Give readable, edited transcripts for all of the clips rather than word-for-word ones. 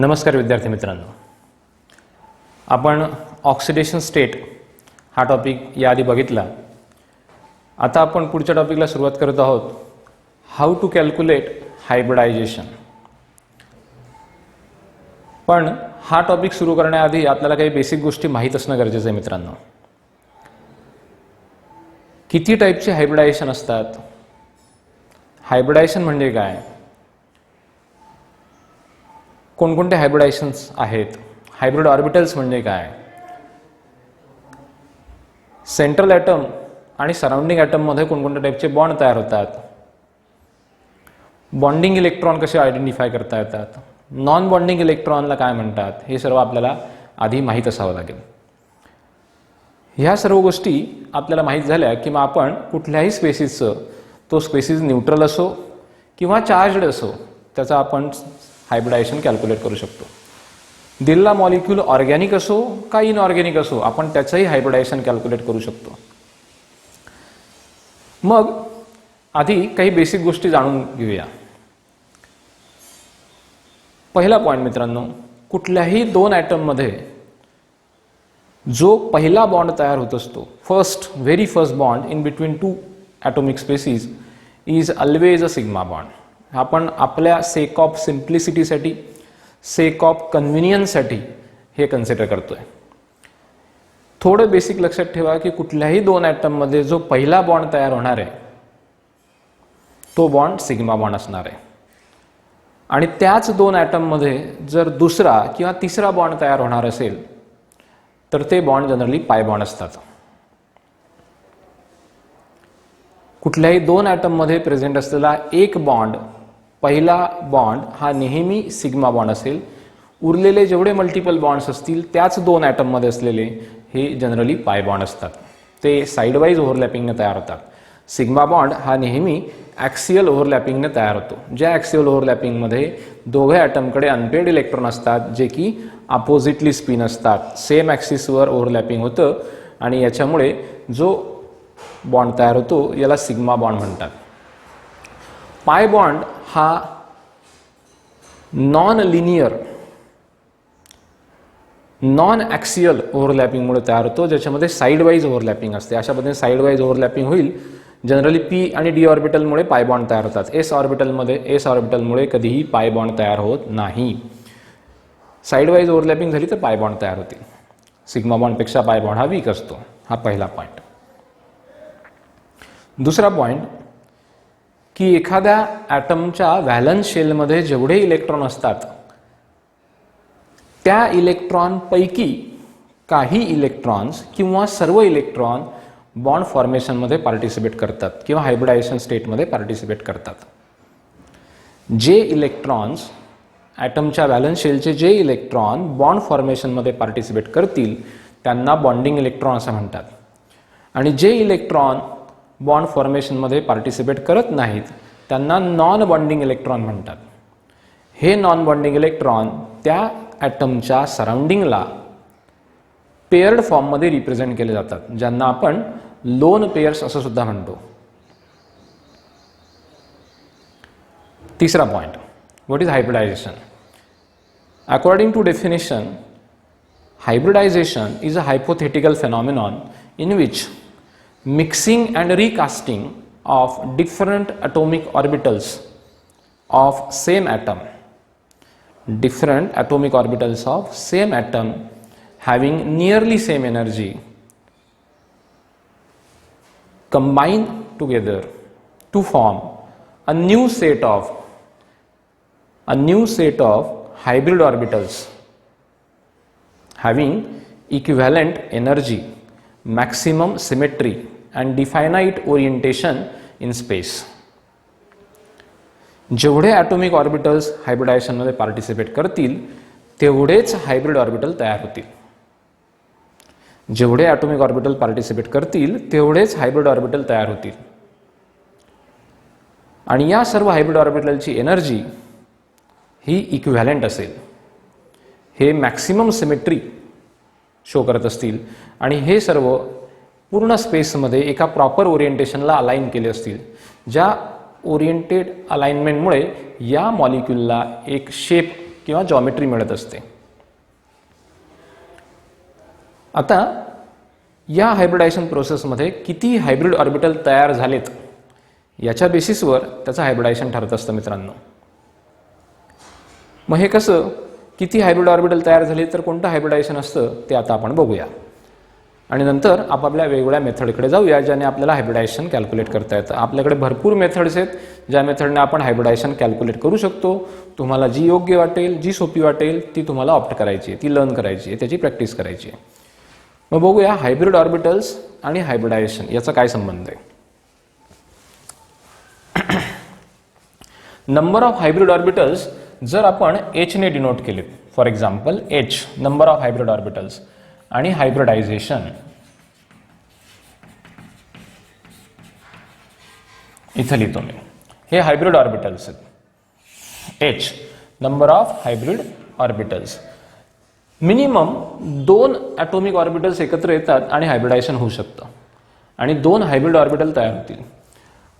नमस्कार विद्यार्थी मित्रांनो, आपण ऑक्सिडेशन स्टेट हा टॉपिक याआधी बघितला. आता आपण पुढच्या टॉपिकला सुरुवात करत आहोत, हाऊ टू कॅल्क्युलेट हायब्रिडायझेशन. पण हा टॉपिक सुरू करण्याआधी आपल्याला काही बेसिक गोष्टी माहीत असणं गरजेचं आहे मित्रांनो. किती टाईपचे हायब्रिडायझेशन असतात, हायब्रिडायझेशन म्हणजे काय, कोणकोणते हायब्रिडायझेशन्स आहेत, हायब्रिड ऑर्बिटल्स म्हणजे काय, सेंट्रल ॲटम आणि सराउंडिंग ॲटममध्ये कोणकोणत्या टाईपचे बॉन्ड तयार होतात, बॉन्डिंग इलेक्ट्रॉन कसे आयडेंटिफाय करता येतात, नॉन बॉन्डिंग इलेक्ट्रॉनला काय म्हणतात, हे सर्व आपल्याला आधी माहीत असावं लागेल. ह्या सर्व गोष्टी आपल्याला माहीत झाल्या की मग आपण कुठल्याही स्पेसिसचं, तो स्पेसिस न्यूट्रल असो किंवा चार्जड असो, त्याचा आपण हायब्रिडायझेशन कॅल्क्युलेट करू शकतो. दिलेला मॉलिक्यूल ऑर्गॅनिक असो का इनऑर्गॅनिक असो, आपण त्याचंही हायब्रिडायझेशन कॅल्क्युलेट करू शकतो. मग आधी काही बेसिक गोष्टी जाणून घेऊया. पहिला पॉईंट मित्रांनो, कुठल्याही दोन ॲटममध्ये जो पहिला बॉन्ड तयार होत असतो, very first bond in between two atomic species is always a sigma bond. आपण आपल्या सेक ऑफ सिम्प्लिसिटीसाठी, सेक ऑफ कन्व्हिनियन्ससाठी हे कन्सिडर करतोय. थोडं बेसिक लक्षात ठेवा की कुठल्याही दोन ॲटममध्ये जो पहिला बॉन्ड तयार होणार आहे तो बॉन्ड सिग्मा बॉन्ड असणार आहे, आणि त्याच दोन ॲटममध्ये जर दुसरा किंवा तिसरा बॉन्ड तयार होणार असेल तर ते बॉन्ड जनरली पाय बॉन्ड असतात. कुठल्याही दोन ॲटममध्ये प्रेझेंट असलेला एक बॉन्ड, पहिला बॉन्ड हा नेहमी सिग्मा बॉन्ड असेल. उरलेले जेवढे मल्टिपल बॉन्ड्स असतील त्याच दोन ॲटममध्ये असलेले हे जनरली पाय बॉन्ड असतात. ते साईडवाईज ओव्हरलॅपिंगने तयार होतात. सिग्मा बॉन्ड हा नेहमी ॲक्सियल ओव्हरलॅपिंगने तयार होतो. ज्या ॲक्सियल ओव्हरलॅपिंगमध्ये दोघे ॲटमकडे अनपेड इलेक्ट्रॉन असतात, जे की अपोजिटली स्पिन असतात, सेम ॲक्सिसवर ओव्हरलॅपिंग होतं, आणि याच्यामुळे जो बॉन्ड तयार होतो याला सिग्मा बॉन्ड म्हणतात. पाय बॉन्ड हा नॉन लिनियर, नॉन ॲक्सियल ओव्हरलॅपिंगमुळे तयार होतो, ज्याच्यामध्ये साईडवाईज ओव्हरलॅपिंग असते. अशा पद्धतीने साईडवाईज ओव्हरलॅपिंग होईल. जनरली पी आणि डी ऑर्बिटलमुळे पाय बॉन्ड तयार होतात. एस ऑर्बिटलमुळे कधीही पाय बॉन्ड तयार होत नाही. साईडवाईज ओव्हरलॅपिंग झाली तर पाय बॉन्ड तयार होतील. सिग्मा बॉन्डपेक्षा पाय बॉन्ड हा वीक असतो. हा पहिला पॉईंट. दुसरा पॉईंट की एखाद्या ॲटमच्या व्हॅलन्स शेलमध्ये जेवढे इलेक्ट्रॉन असतात त्या इलेक्ट्रॉनपैकी काही इलेक्ट्रॉन्स किंवा सर्व इलेक्ट्रॉन बॉन्ड फॉर्मेशनमध्ये पार्टिसिपेट करतात किंवा हायब्रिडायझेशन स्टेटमध्ये पार्टिसिपेट करतात. जे इलेक्ट्रॉन्स, ॲटमच्या व्हॅलन्स शेलचे जे इलेक्ट्रॉन बॉन्ड फॉर्मेशनमध्ये पार्टिसिपेट करतील त्यांना बॉन्डिंग इलेक्ट्रॉन असं म्हणतात, आणि जे इलेक्ट्रॉन बॉन्ड फॉर्मेशनमध्ये पार्टिसिपेट करत नाहीत त्यांना नॉन बॉन्डिंग इलेक्ट्रॉन म्हणतात. हे नॉन बॉन्डिंग इलेक्ट्रॉन त्या ॲटमच्या सराउंडिंगला पेयर्ड फॉर्ममध्ये रिप्रेझेंट केले जातात, ज्यांना आपण लोन पेयर्स असं सुद्धा म्हणतो. तिसरा point, what is hybridization? According to definition, hybridization is a hypothetical phenomenon in which mixing and recasting of different atomic orbitals of same atom, different atomic orbitals of same atom having nearly same energy combine together to form a new set of hybrid orbitals having equivalent energy, maximum symmetry and definite orientation in space. जेवढे atomic orbitals हायब्रिडायझेशनमध्ये participate करतील तेवढेच hybrid orbital तयार होतील. जेवढे atomic orbital participate करतील तेवढेच hybrid orbital तयार होतील, आणि या सर्व हायब्रिड ऑर्बिटलची एनर्जी ही इक्विव्हॅलंट असेल. हे मॅक्सिमम सिमेट्री शो करत असतील, आणि हे सर्व पूर्ण स्पेसमध्ये एका प्रॉपर ओरिएंटेशनला अलाइन केले असतील, ज्या ओरिएंटेड अलाइनमेंटमुळे या मॉलिक्यूलला एक शेप किंवा जॉमेट्री मिळत असते. आता या हायब्रिडायझेशन प्रोसेसमध्ये किती हायब्रिड ऑर्बिटल तयार झालेत याच्या बेसिसवर त्याचं हायब्रिडायझेशन ठरत असतं मित्रांनो. मग हे कसं, किती हायब्रिड ऑर्बिटल तयार झाले तर कोणतं हायब्रिडायझेशन असतं ते आता आपण बघूया आणि नंतर आपापल्या वेगवेगळ्या मेथडकडे जाऊया ज्याने आपल्याला हायब्रिडायझेशन कॅल्क्युलेट करता येतं. आपल्याकडे भरपूर मेथड्स आहेत ज्या मेथडने आपण हायब्रिडायझेशन कॅल्क्युलेट करू शकतो. तुम्हाला जी योग्य वाटेल, जी सोपी वाटेल ती तुम्हाला ऑप्ट करायची आहे, ती लर्न करायची आहे, त्याची प्रॅक्टिस करायची आहे. मग बघूया हायब्रिड ऑर्बिटल्स आणि हायब्रिडायझेशन याचा काय संबंध आहे. नंबर ऑफ हायब्रिड ऑर्बिटल्स जर आपण h ने डिनोट केले, for example h number of hybrid orbitals, आणि हायब्रिडायझेशन इथं लिहितो मी, हे हायब्रिड ऑर्बिटल्स आहेत. h number of hybrid orbitals, minimum 2 atomic orbitals एकत्र येतात आणि हायब्रिडायझेशन होऊ शकतं आणि 2 हायब्रिड ऑर्बिटल तयार होतील.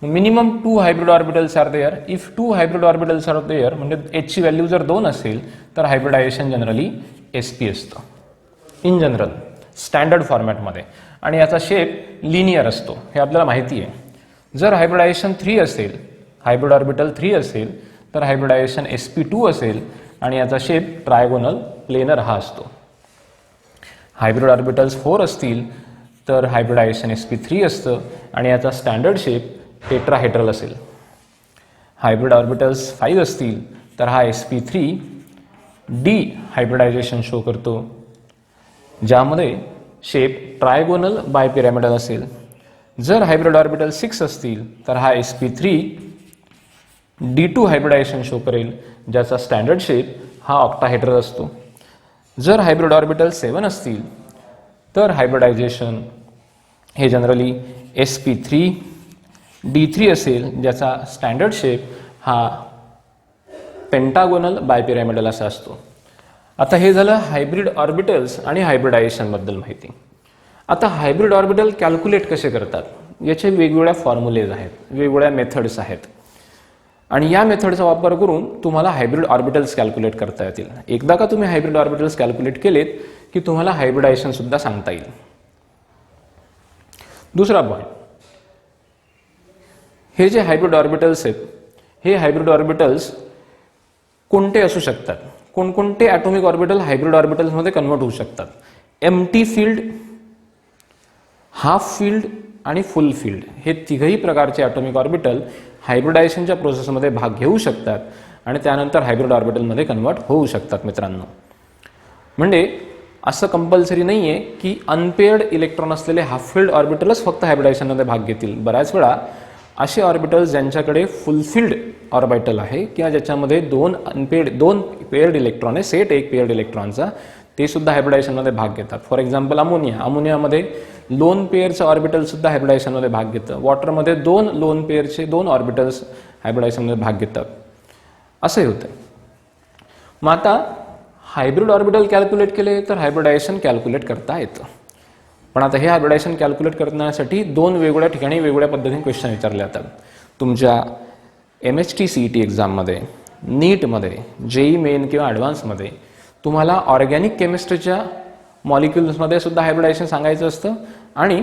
Minimum 2 hybrid orbitals are there. If 2 hybrid orbitals are there म्हणजे h ची व्हॅल्यू जर 2 असेल तर हायब्रिडायझेशन जनरली sp असतं इन जनरल स्टँडर्ड फॉर्मॅटमध्ये, आणि याचा शेप लिनियर असतो हे आपल्याला माहिती आहे. जर हायब्रिडायझेशन 3 असेल, हायब्रिड ऑर्बिटल 3 असेल तर हायब्रिडायझेशन sp2 असेल आणि याचा शेप ट्रायगोनल प्लेनर हा असतो. हायब्रिड ऑर्बिटल्स 4 असतील तर हायब्रिडायझेशन sp3 असतं आणि याचा स्टँडर्ड शेप टेट्राहेड्रल असेल. हायब्रिड ऑर्बिटल्स 5 असतील तर हा sp3 डी हायब्रिडायझेशन शो करतो ज्यामध्ये शेप ट्रायगोनल बायपिरॅमिडल असेल. जर हायब्रिड ऑर्बिटल 6 असतील तर हा sp3 d2 हायब्रिडायझेशन शो करेल ज्याचा स्टँडर्ड शेप हा ऑक्टाहेड्रल असतो. जर हायब्रिड ऑर्बिटल 7 असतील तर हायब्रिडायझेशन हे जनरली sp3 d3 असेल ज्याचा स्टँडर्ड शेप हा पेंटागोनल बायपिरॅमिडल असा असतो. आता हे झालं हायब्रिड ऑर्बिटल्स आणि हायब्रिडायझेशन बद्दल माहिती. आता हायब्रिड ऑर्बिटल कॅल्क्युलेट कसे करतात याचे वेगवेगळ्या फॉर्म्युलेज आहेत, वेगवेगळ्या मेथड्स आहेत आणि या मेथडचा वापर करून तुम्हाला हायब्रिड ऑर्बिटल्स कॅल्क्युलेट करता येतील. एकदा का तुम्ही हायब्रिड ऑर्बिटल्स कॅल्क्युलेट केलेत की तुम्हाला हायब्रिडायझेशन सुद्धा सांगता येईल. दुसरा पॉईंट, हे जे हायब्रिड ऑर्बिटल्स आहेत हे हायब्रिड ऑर्बिटल्स कोणते असू शकतात, कोणकोणते ॲटॉमिक ऑर्बिटल हायब्रिड ऑर्बिटल्समध्ये कन्वर्ट होऊ शकतात. एम्प्टी फील्ड, हाफ फील्ड आणि फुल फील्ड हे तिघही प्रकारचे ॲटॉमिक ऑर्बिटल हायब्रिडायझेशनच्या प्रोसेसमध्ये भाग घेऊ शकतात आणि त्यानंतर हायब्रिड ऑर्बिटलमध्ये कन्वर्ट होऊ शकतात मित्रांनो. म्हणजे असं कंपल्सरी नाही आहे की अनपेअर्ड इलेक्ट्रॉन असलेले हाफ फील्ड ऑर्बिटलच फक्त हायब्रिडायझेशनमध्ये भाग घेतील. बऱ्याच वेळा असे ऑर्बिटल्स ज्यांच्याकडे फुलफिल्ड ऑर्बिटल आहे किंवा ज्याच्यामध्ये दोन पेअर्ड इलेक्ट्रॉन आहे, सेट एक पेअर्ड इलेक्ट्रॉनचा, ते सुद्धा हायब्रिडायझेशनमध्ये भाग घेतात. फॉर एक्झाम्पल अमोनियामध्ये लोन पेअरचं ऑर्बिटल सुद्धा हायब्रिडायझेशनमध्ये भाग घेतं. वॉटरमध्ये 2 लोन पेअरचे 2 ऑर्बिटल्स हायब्रिडायझेशनमध्ये भाग घेतात. असंही होतं. मग आता हायब्रिड ऑर्बिटल कॅल्क्युलेट केले तर हायब्रिडायझेशन कॅल्क्युलेट करता येतं. पण आता हे हायब्रिडायझेशन कॅल्क्युलेट करण्यासाठी 2 वेगवेगळ्या ठिकाणी वेगवेगळ्या पद्धतीने क्वेश्चन विचारले जातात. तुमच्या MHT CET एक्झाममध्ये, नीटमध्ये, JEE मेन किंवा ॲडव्हान्समध्ये तुम्हाला ऑर्गॅनिक केमिस्ट्रीच्या मॉलिक्युल्समध्ये सुद्धा हायब्रिडायझेशन सांगायचं असतं आणि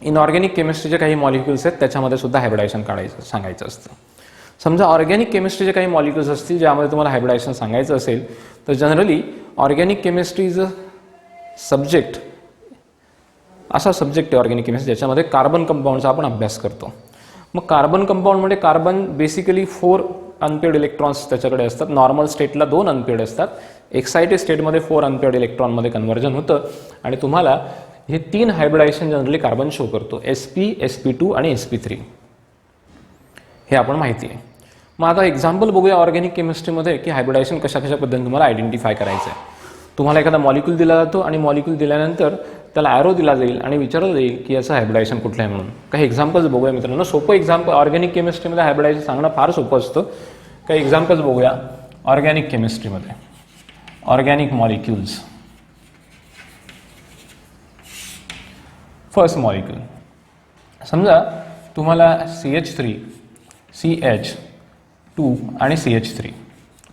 इनऑर्गॅनिक केमिस्ट्रीचे काही मॉलिक्युल्स आहेत त्याच्यामध्ये सुद्धा हायब्रिडायझेशन सांगायचं असतं. समजा ऑर्गॅनिक केमिस्ट्रीचे काही मॉलिक्युल्स असतील ज्यामध्ये तुम्हाला हायब्रिडायझेशन सांगायचं असेल तर generally organic chemistry is a subject, असा सब्जेक्ट आहे ऑर्गॅनिक केमिस्ट्री ज्याच्यामध्ये कार्बन कंपाऊंडचा आपण अभ्यास करतो. मग कार्बन कंपाऊंडमध्ये कार्बन बेसिकली 4 अनपेअर्ड इलेक्ट्रॉन्स त्याच्याकडे असतात. नॉर्मल स्टेटला 2 अनपेअर्ड असतात. एक्साइटेड स्टेटमध्ये 4 अनपेअर्ड इलेक्ट्रॉनमध्ये कन्व्हर्जन होतं आणि तुम्हाला हे 3 हायब्रिडायझेशन जनरली कार्बन शो करतो, sp, sp2 आणि sp3. हे आपण माहिती आहे. मग आता एक्झाम्पल बघूया ऑर्गॅनिक केमिस्ट्रीमध्ये की हायब्रिडायझेशन कशा पद्धतीने तुम्हाला आयडेंटिफाय करायचं आहे. तुम्हाला एखादा मॉलिक्यूल दिला जातो आणि मॉलिक्यूल दिल्यानंतर त्याला ॲरो दिला जाईल आणि विचारलं जाईल की याचं हायब्रिडायझेशन कुठलं आहे म्हणून. काही एक्झाम्पल्स बघूया मित्रांनो. सोपं एक्झाम्पल, ऑर्गॅनिक केमिस्ट्रीमध्ये हायब्रिडायझेशन सांगणं फार सोपं असतं. काही एक्झाम्पल्स बघूया ऑर्गॅनिक केमिस्ट्रीमध्ये. Organic molecules. फर्स्ट मॉलिक्यूल, समजा तुम्हाला CH3, CH2 आणि CH3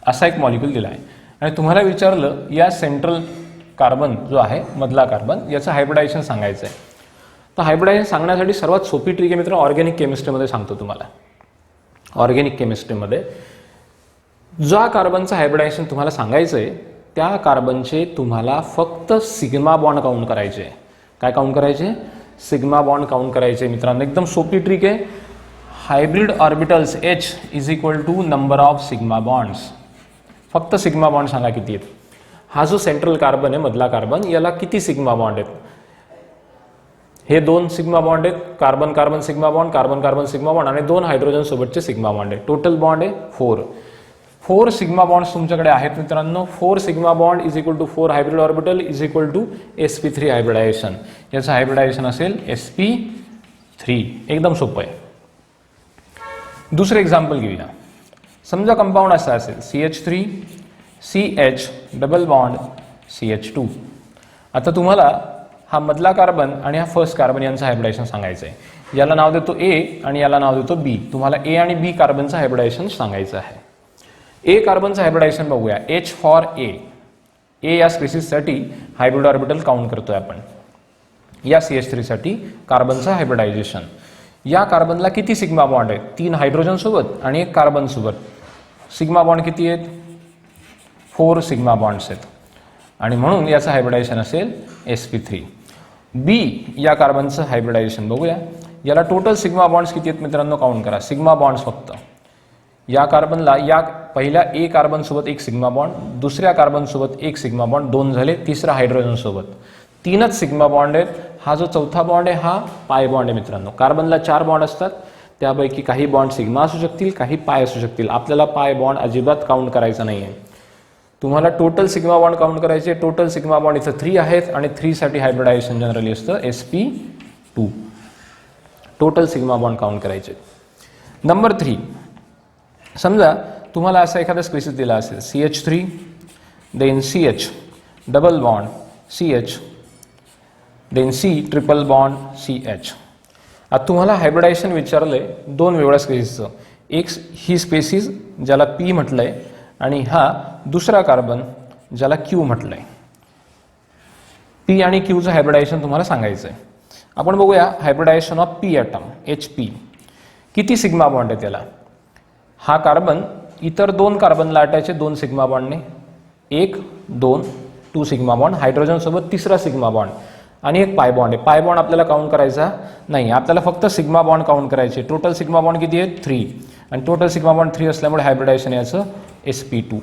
असा एक मॉलिक्यूल दिला आहे आणि तुम्हाला विचारलं या सेंट्रल कार्बन जो आहे मधला कार्बन याचं हायब्रिडायझेशन सांगायचं आहे. तर हायब्रिडायझेशन सांगण्यासाठी सर्वात सोपी ट्रिक आहे मित्र, ऑर्गॅनिक केमिस्ट्रीमध्ये सांगतो तुम्हाला. ऑर्गॅनिक केमिस्ट्रीमध्ये ज्या कार्बनचं हायब्रिडायझेशन तुम्हाला सांगायचं आहे त्या कार्बनचे तुम्हाला फक्त सिग्मा बॉन्ड काउंट करायचे. काय काउंट करायचे? सिग्मा बॉन्ड काउंट करायचे मित्रांनो. एकदम सोपी ट्रिक आहे. Hybrid orbitals H is equal to number of sigma bonds. फक्त सिग्मा बॉन्ड सांगा किती आहेत. हा जो सेंट्रल कार्बन आहे मधला कार्बन याला किती सिग्मा बॉन्ड आहेत? हे 2 सिग्मा बॉन्ड आहेत. Carbon carbon sigma bond, carbon carbon sigma bond आणि 2 हायड्रोजन सोबतचे सिग्मा बॉन्ड आहे. टोटल बॉन्ड आहे 4 सिग्मा बॉन्ड्स तुमच्याकडे आहेत मित्रांनो. 4 sigma bond is equal to 4 hybrid orbital is equal to sp3 hybridization. याचं हायब्रिडायझेशन असेल sp3. एकदम सोपं आहे. दुसरं एक्झाम्पल घेऊया. समजा कंपाऊंड असा असेल CH3 CH double bond CH2. आता तुम्हाला हा मधला कार्बन आणि हा फर्स्ट कार्बन यांचं हायब्रिडायझेशन सांगायचं आहे. याला नाव देतो A आणि याला नाव देतो B. तुम्हाला A आणि B कार्बनचं हायब्रिडायझेशन सांगायचं आहे. A कार्बनचं हायब्रिडायझेशन बघूया. H for A. या स्पेसिससाठी हायब्रिड ऑर्बिटल काउंट करतोय आपण. या CH3 साठी कार्बनचं हायब्रिडायझेशन. या कार्बनला किती सिग्मा बॉन्ड आहेत? 3 हायड्रोजन सोबत आणि 1 कार्बन सोबत. सिग्मा बॉन्ड किती आहेत? 4 सिग्मा बॉन्ड्स आहेत आणि म्हणून याचं हायब्रिडायझेशन असेल sp3. B या कार्बनचं हायब्रिडायझेशन बघूया. याला टोटल सिग्मा बॉन्ड्स किती आहेत मित्रांनो? काउंट करा. सिग्मा बॉन्ड्स फक्त या कार्बनला या पहिल्या A कार्बन सोबत 1 सिग्मा बॉन्ड, दुसऱ्या कार्बन सोबत 1 सिग्मा बॉन्ड, 2 झाले. तिसरा हायड्रोजन सोबत 3च सिग्मा बॉन्ड आहेत. हा जो चौथा बॉन्ड आहे हा पाय बॉन्ड आहे मित्रांनो. कार्बनला 4 बॉन्ड असतात, त्यापैकी काही बॉन्ड सिग्मा असू शकतील, काही पाय असू शकतील. आपल्याला पाय बॉन्ड अजिबात काउंट करायचा नाही आहे. तुम्हाला टोटल सिग्मा बॉन्ड काउंट करायचे. टोटल सिग्मा बॉन्ड इथं 3 आहेत आणि 3 साठी हायब्रिडायझेशन जनरली असतं sp2. Total sigma bond count करायचे. नंबर 3, समजा तुम्हाला असा एखादा स्पेसिस दिला असेल CH3 then CH double bond CH then C triple bond CH. आता तुम्हाला हायब्रिडायझेशन विचारलंय 2 वेगळ्या स्पेसिसचं. एक ही स्पेसिस ज्याला P म्हटलंय आणि हा दुसरा कार्बन ज्याला Q म्हटलंय. P आणि Qचं हायब्रिडायझेशन तुम्हाला सांगायचं आहे. आपण बघूया hybridization of P atom HP. किती सिग्मा बॉन्ड आहे त्याला? हा कार्बन इतर 2 कार्बनला अटॅच आहे 2 सिग्मा बॉन्डने. 1 2 2 sigma bond. हायड्रोजन सोबत तिसरा सिग्मा बॉन्ड आणि 1 पाय बॉन्ड आहे. पाय बॉन्ड आपल्याला काउंट करायचा नाही. आपल्याला फक्त सिग्मा बॉन्ड काउंट करायचे. टोटल सिग्मा बॉन्ड किती आहेत? 3 आणि टोटल सिग्मा बॉन्ड 3 असल्यामुळे हायब्रिडायझेशन याचं sp2.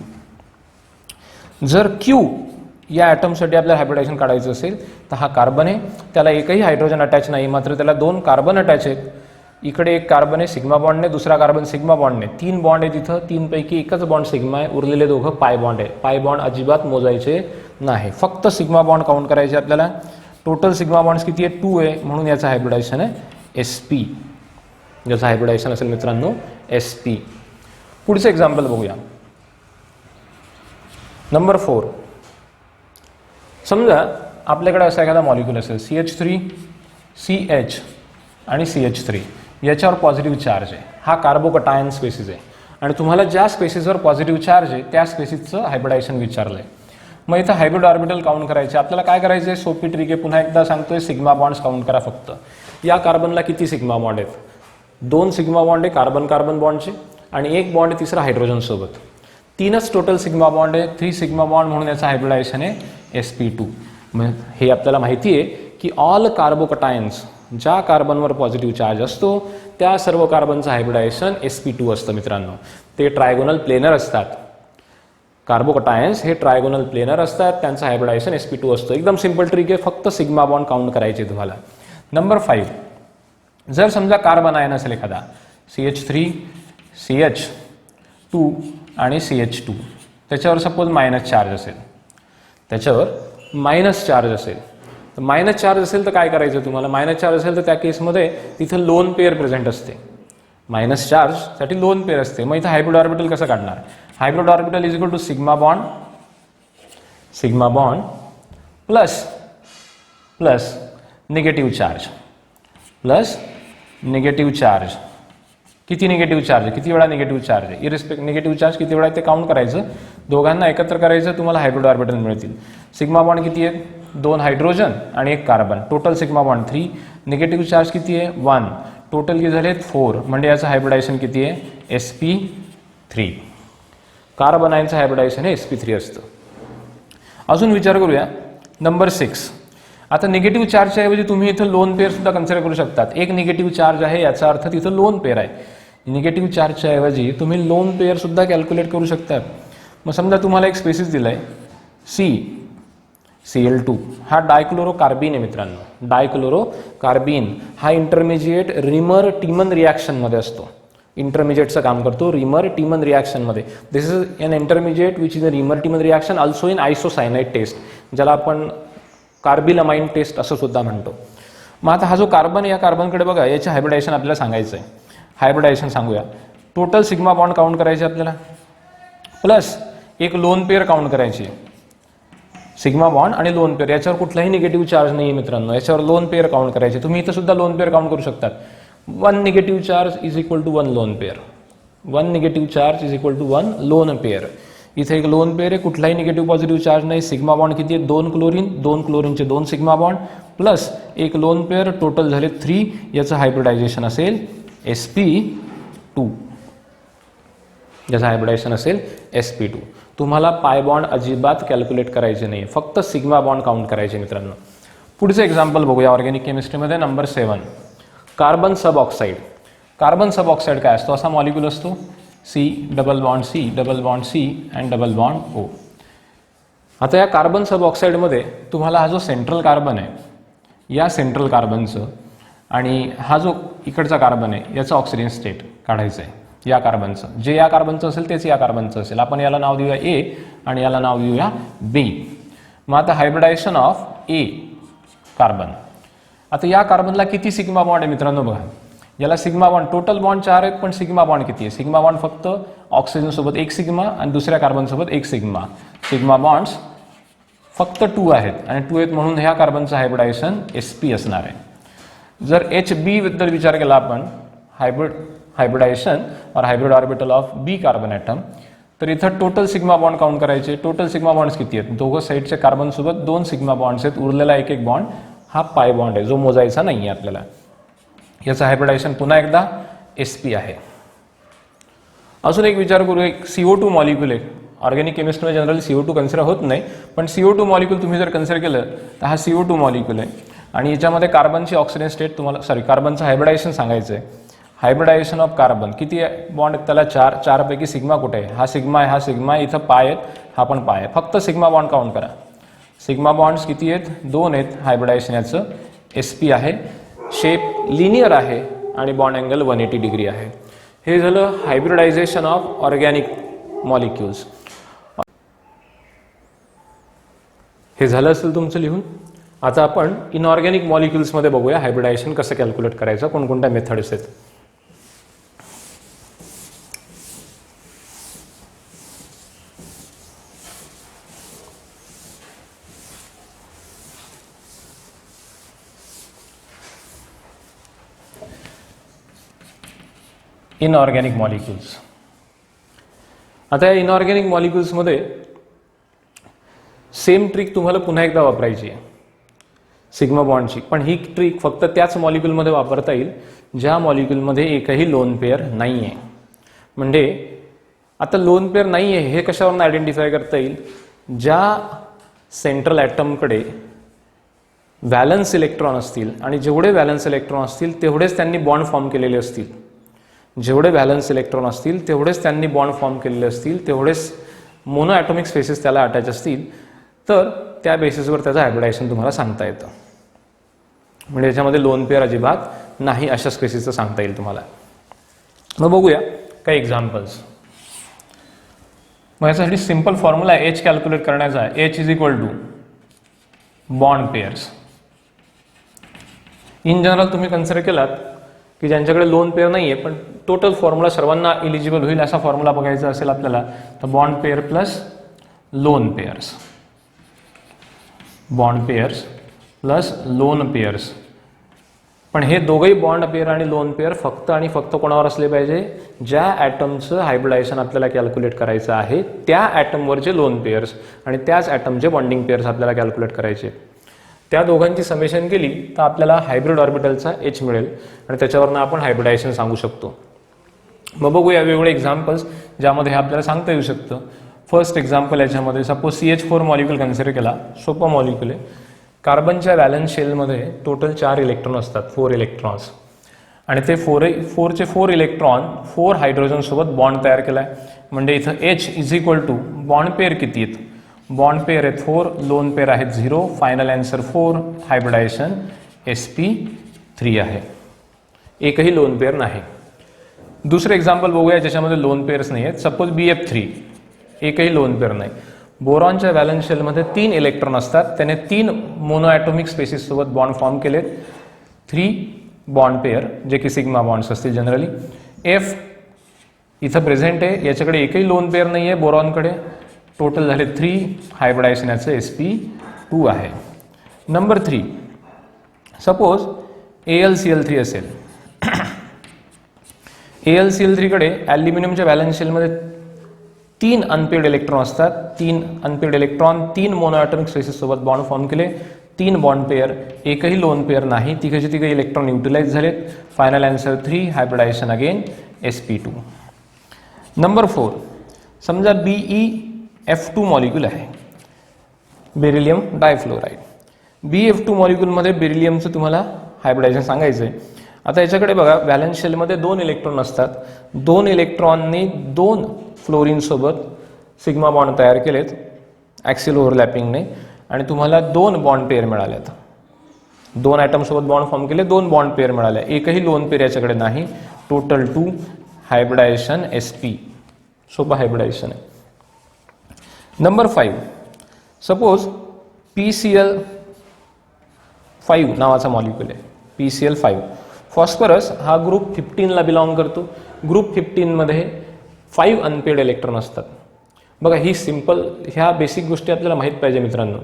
जर Q या ॲटमसाठी आपल्याला हायब्रिडायझेशन काढायचं असेल तर हा कार्बन आहे, त्याला एकही हायड्रोजन अटॅच नाही, मात्र त्याला 2 कार्बन अटॅच आहेत. इकडे 1 कार्बन आहे सिग्मा बॉन्डने, दुसरा कार्बन सिग्मा बॉन्डने. 3 बॉन्ड आहे तिथं. 3 पैकी एकच बॉन्ड सिग्मा आहे, उरलेले दोघं पाय बॉन्ड आहे. पाय बॉन्ड अजिबात मोजायचे नाही, फक्त सिग्मा बॉन्ड काउंट करायचे आपल्याला. टोटल सिग्मा बॉन्ड्स किती आहे? 2 आहे, म्हणून याचं हायब्रिडायझेशन आहे sp. याचं हायब्रिडायझेशन असेल मित्रांनो sp. पुढचं एक्झाम्पल बघूया. नंबर 4, समजा आपल्याकडे असा एखादा मॉलिक्यूल असेल CH3 CH आणि CH3. याच्यावर पॉझिटिव्ह चार्ज आहे. हा कार्बोकटायन स्पेसिस आहे आणि तुम्हाला ज्या स्पेसिसवर पॉझिटिव्ह चार्ज आहे त्या स्पेसिसचं हायब्रिडायझेशन विचारलंय. मग इथं हायब्रिड ऑर्बिटल काउंट करायचे. आपल्याला काय करायचं आहे? सोपी ट्रिक आहे. पुन्हा एकदा सांगतोय, सिग्मा बॉन्ड्स काउंट करा फक्त. या कार्बनला किती सिग्मा बॉन्ड आहेत? 2 सिग्मा बॉन्ड आहे कार्बन कार्बन बॉन्डचे आणि 1 बॉन्ड आहे तिसरा हायड्रोजन सोबत. 3च टोटल सिग्मा बॉन्ड आहे. 3 सिग्मा बॉन्ड म्हणून याचं हायब्रिडायझेशन आहे sp2. मग हे आपल्याला माहिती आहे की ऑल कार्बोकटायन्स ज्या कार्बनवर पॉझिटिव्ह चार्ज असतो त्या सर्व कार्बनचं हायब्रिडायझेशन sp2 असतं मित्रांनो. ते ट्रायगोनल प्लेनर असतात. कार्बोकटायन्स हे ट्रायगोनल प्लेनर असतात, त्यांचं हायब्रिडायझेशन sp2 असतं. एकदम सिंपल ट्रिक आहे, फक्त सिग्मा बॉन्ड काउंट करायचे तुम्हाला. नंबर 5, जर समजा कार्बन आयन असेल एखादा CH3 CH2 आणि CH2, त्याच्यावर सपोज मायनस चार्ज असेल, त्याच्यावर मायनस चार्ज असेल, तर मायनस चार्ज असेल तर काय करायचं तुम्हाला? मायनस चार्ज असेल तर त्या केसमध्ये तिथं लोन पेअर प्रेझेंट असते. मायनस चार्जसाठी लोन पेअर असते. मग इथं हायब्रिड ऑर्बिटल कसं काढणार? Hybrid orbital is equal to sigma bond plus negative charge किती निगेटिव्ह चार्ज, किती वेळा निगेटिव्ह चार्ज आहे, इरिस्पेक्ट निगेटिव्ह चार्ज किती वेळा ते काउंट करायचं, दोघांना एकत्र करायचं, तुम्हाला हायब्रिड ऑर्बिटल मिळतील. सिग्मा बॉन्ड किती आहेत, 2 हायड्रोजन आणि 1 carbon, total sigma bond 3. Negative charge किती आहे, 1. टोटल किती झाले 4. म्हणजे याचं हायब्रिडायझेशन किती आहे, sp3. कार्बन आयनचं हायब्रिडायझेशन हे sp3 असतं. अजून विचार करूया नंबर 6. आता निगेटिव्ह चार्जच्या ऐवजी तुम्ही इथं लोन पेअर सुद्धा कन्सिडर करू शकतात. एक निगेटिव्ह चार्ज आहे याचा अर्थ तिथं लोन पेअर आहे. निगेटिव्ह चार्जच्या ऐवजी तुम्ही लोन पेअर सुद्धा कॅल्क्युलेट करू शकतात. मग समजा तुम्हाला एक स्पेसिस दिलाय CCl2, हा डायक्लोरोकार्बिन आहे मित्रांनो. डायक्लोरोकार्बिन हा इंटरमिजिएट रिमर टीमन रिॲक्शनमध्ये असतो. इंटरमिजिएटचं काम करतो रिमर टीमन रिॲक्शनमध्ये. This is an intermediate which is a Reimer Tiemann reaction also in isocyanide test, ज्याला आपण कार्बिलमाइन टेस्ट असं सुद्धा म्हणतो. मग आता हा जो कार्बन, या कार्बनकडे बघा, याचे हायब्रिडायझेशन आपल्याला सांगायचं आहे. हायब्रिडायझेशन सांगूया. टोटल सिग्मा बॉन्ड काउंट करायचे आपल्याला, प्लस एक लोन पेअर काउंट करायची. सिग्मा बॉन्ड आणि लोन पेअर याच्यावर कुठलाही निगेटिव्ह चार्ज नाही आहे मित्रांनो, याच्यावर लोन पेअर काउंट करायचे. तुम्ही इथं सुद्धा लोन पेअर काउंट करू शकतात. 1 negative charge is equal to 1 lone pair. 1 negative charge is equal to 1 lone pair. इथे एक लोन पेअर आहे, कुठलाही निगेटिव्ह पॉझिटिव्ह चार्ज नाही. सिग्मा बॉन्ड किती आहे, 2 क्लोरीन, 2 क्लोरीनचे 2 सिग्मा बॉन्ड प्लस एक लोन पेअर, टोटल झाले 3. याचं हायब्रिडायझेशन असेल sp2. ज्याचं हायब्रिडायझेशन असेल sp2. तुम्हाला पाय बॉन्ड अजिबात कॅल्क्युलेट करायचे नाही, फक्त सिग्मा बॉन्ड काउंट करायचे मित्रांनो. पुढचं एक्झाम्पल बघूया ऑर्गॅनिक केमिस्ट्रीमध्ये. नंबर 7, कार्बन सब ऑक्साईड. कार्बन सब ऑक्साईड काय असतो, असा मॉलिक्यूल असतो C double bond C double bond C and double bond O. आता या कार्बन सब ऑक्साईडमध्ये तुम्हाला हा जो सेंट्रल कार्बन आहे, या सेंट्रल कार्बनचं आणि हा जो इकडचा कार्बन आहे याचं ऑक्सिजन स्टेट काढायचं आहे. या कार्बनचं, जे या कार्बनचं असेल तेच या कार्बनचं असेल. आपण याला नाव देऊया A आणि याला नाव देऊया B. मग आता हायब्रिडायझेशन ऑफ A कार्बन. आता या कार्बनला किती सिग्मा बॉन्ड आहे मित्रांनो बघा. याला सिग्मा बॉन्ड, टोटल बॉन्ड 4 आहेत, पण सिग्मा बॉन्ड किती आहे, सिग्मा बॉन्ड फक्त ऑक्सिजन सोबत 1 सिग्मा आणि दुसऱ्या कार्बन सोबत 1 सिग्मा. सिग्मा बॉन्ड्स फक्त 2 आहेत आणि 2 आहेत म्हणून ह्या कार्बनचं हायब्रिडायझेशन sp असणार आहे. जर HB बद्दल विचार केला आपण, हायब्रिडायझेशन और hybrid orbital of B carbon atom, तर इथं टोटल सिग्मा बॉन्ड काउंट करायचे. टोटल सिग्मा बॉन्ड्स किती आहेत, दोघं साईडच्या कार्बन सोबत 2 सिग्मा बॉन्ड्स आहेत, उरलेला एक एक बॉन्ड हा पाय बॉन्ड आहे जो मोजायचा नाही आहे आपल्याला. याचं हायब्रिडायझेशन पुन्हा एकदा sp आहे. अजून एक विचार करू, एक CO2 मॉलिक्यूल आहे. ऑर्गॅनिक केमिस्ट्रीमध्ये जनरली CO2 कन्सिडर होत नाही, पण CO2 मॉलिक्यूल तुम्ही जर कन्सिडर केलं तर हा CO2 मॉलिक्यूल आहे आणि याच्यामध्ये कार्बनची ऑक्सिजन स्टेट तुम्हाला कार्बनचं हायब्रिडायझेशन सांगायचं आहे. हायब्रिडायझेशन ऑफ कार्बन किती बॉन्ड आहेत त्याला 4. 4 पैकी सिग्मा कुठे आहे, हा सिग्मा आहे, हा सिग्मा आहे, इथं पाय आहेत, हा पण पाय आहे. फक्त सिग्मा बॉन्ड काउंट करा. सिग्मा बॉन्ड्स किती आहेत, 2 आहेत. हायब्रिडायझेशन याचं sp आहे. शेप लिनियर आहे आणि बॉन्ड अँगल 180 डिग्री आहे. हे झालं हायब्रिडायझेशन ऑफ ऑर्गॅनिक मॉलिक्युल्स. हे झालं असेल तुमचं लिहून. आता आपण इनऑर्गॅनिक मॉलिक्युल्समध्ये बघूया हायब्रिडायझेशन कसं कॅल्क्युलेट करायचं, कोणकोणत्या मेथड्स आहेत. Inorganic molecules. आता या इनऑर्गॅनिक मॉलिक्युल्समध्ये सेम ट्रिक तुम्हाला पुन्हा एकदा वापरायची आहे सिग्मा बॉन्डची, पण ही ट्रिक फक्त त्याच मॉलिक्यूलमध्ये वापरता येईल ज्या मॉलिक्यूलमध्ये एकही लोन पेअर नाही आहे. म्हणजे आता लोन पेअर नाही आहे हे कशावरून आयडेंटिफाय करता येईल, ज्या सेंट्रल ॲटमकडे व्हॅलन्स इलेक्ट्रॉन असतील आणि जेवढे व्हॅलन्स इलेक्ट्रॉन असतील तेवढेच त्यांनी बॉन्ड फॉर्म केलेले असतील. जेवढे व्हॅलन्स इलेक्ट्रॉन असतील तेवढेच त्यांनी बॉन्ड फॉर्म केलेले असतील, तेवढेच मोनो ॲटॉमिक स्पेसिस त्याला अटॅच असतील, तर त्या बेसिसवर त्याचं हायब्रिडायझेशन तुम्हाला सांगता येतं. म्हणजे याच्यामध्ये लोन पेअर अजिबात नाही अशा स्पेसिसचं सांगता येईल तुम्हाला. मग बघूया काही एक्झाम्पल्स. मग याच्यासाठी सिंपल फॉर्म्युला आहे H कॅल्क्युलेट करण्याचा आहे. H is equal to bond pairs. In general तुम्ही कन्सिडर केलात की ज्यांच्याकडे लोन पेअर नाही आहे पण टोटल फॉर्म्युला सर्वांना इलिजिबल होईल असा फॉर्म्युला बघायचा असेल आपल्याला, तर bond pair plus loan pairs. Bond pairs plus lone pairs पण हे दोघंही बॉन्ड पेअर आणि लोन पेअर फक्त आणि फक्त कोणावर असले पाहिजे, ज्या ॲटमचं हायब्रिडायझेशन आपल्याला कॅल्क्युलेट करायचं आहे त्या ॲटमवरचे लोन पेअर्स आणि त्याच ॲटमचे बॉन्डिंग पेअर्स आपल्याला कॅल्क्युलेट करायचे. त्या दोघांची समेशन केली तर आपल्याला हायब्रिड ऑर्बिटलचा H मिळेल आणि त्याच्यावरनं आपण हायब्रिडायझेशन सांगू शकतो. मग बघूया वेगवेगळे एक्झाम्पल्स ज्यामध्ये हे आपल्याला सांगता येऊ शकतं. फर्स्ट एक्झाम्पल याच्यामध्ये सपोज CH4 मॉलिक्यूल कन्सिडर केला. सोपा मॉलिक्यूल आहे. कार्बनच्या व्हॅलन्स शेलमध्ये टोटल 4 इलेक्ट्रॉन असतात, 4 इलेक्ट्रॉन्स, आणि ते 4 इलेक्ट्रॉन 4 हायड्रोजनसोबत बॉन्ड तयार केला आहे. म्हणजे इथं H is equal to bond pair किती आहेत, बॉन्ड पेअर आहेत 4, लोन पेअर आहेत 0, फायनल आन्सर 4, हायब्रिडायझेशन sp3 आहे. एकही लोन पेअर नाही. दुसरं एक्झाम्पल बघूया ज्याच्यामध्ये लोन पेअर्स नाही आहेत. सपोज BF3, एकही लोन पेअर नाही. बोरॉनच्या व्हॅलन्स शेलमध्ये 3 इलेक्ट्रॉन असतात, त्याने 3 मोनोॲटॉमिक स्पेसिस सोबत बॉन्ड फॉर्म केलेत, 3 बॉन्ड पेअर जे की सिग्मा बॉन्ड्स असतील जनरली. F इथं प्रेझेंट आहे, याच्याकडे एकही लोन पेअर नाही आहे बोरॉनकडे. टोटल झाले 3, हायब्रिडायझेशन याचं sp2 आहे. नंबर 3, सपोज AlCl3 असेल. AlCl3 कडे ॲल्युमिनियमच्या व्हॅलन्स शेलमध्ये 3 अनपेड इलेक्ट्रॉन असतात. 3 अनपेड इलेक्ट्रॉन 3 मोनोॲटॉमिक स्पेसिस सोबत बॉन्ड फॉर्म केले, 3 बॉन्ड पेअर, एकही लोन पेअर नाही. तिघे इलेक्ट्रॉन युटिलाइज झालेत. Final answer 3, hybridisation again sp2. Number 4, समजा BeF2 मॉलिक्यूल आहे, बेरिलियम डायफ्लोराइड. BeF2 मॉलिक्यूलमध्ये बेरिलियमचं तुम्हाला हायब्रिडायझेशन सांगायचं आहे. आता याच्याकडे बघा, व्हॅलन्स शेलमध्ये 2 इलेक्ट्रॉन असतात. 2 इलेक्ट्रॉननी 2 फ्लोरीनसोबत सिग्मा बॉन्ड तयार केलेत ॲक्सिल ओव्हरलॅपिंगने आणि तुम्हाला 2 बॉन्ड पेअर मिळाल्यात. 2 ॲटमसोबत बॉन्ड फॉर्म केले, 2 बॉन्ड पेअर मिळाल्या, एकही लोन पेअर याच्याकडे नाही. Total 2, hybridisation sp. सोपं हायब्रिडायझेशन आहे. नंबर 5, सपोज PCl5 नावाचा मॉलिक्यूल आहे, PCl5. फॉस्फरस हा ग्रुप 15ला बिलॉंग करतो. ग्रुप 15मध्ये 5 अनपेड इलेक्ट्रॉन असतात. बघा ही सिंपल, ह्या बेसिक गोष्टी आपल्याला माहीत पाहिजे मित्रांनो.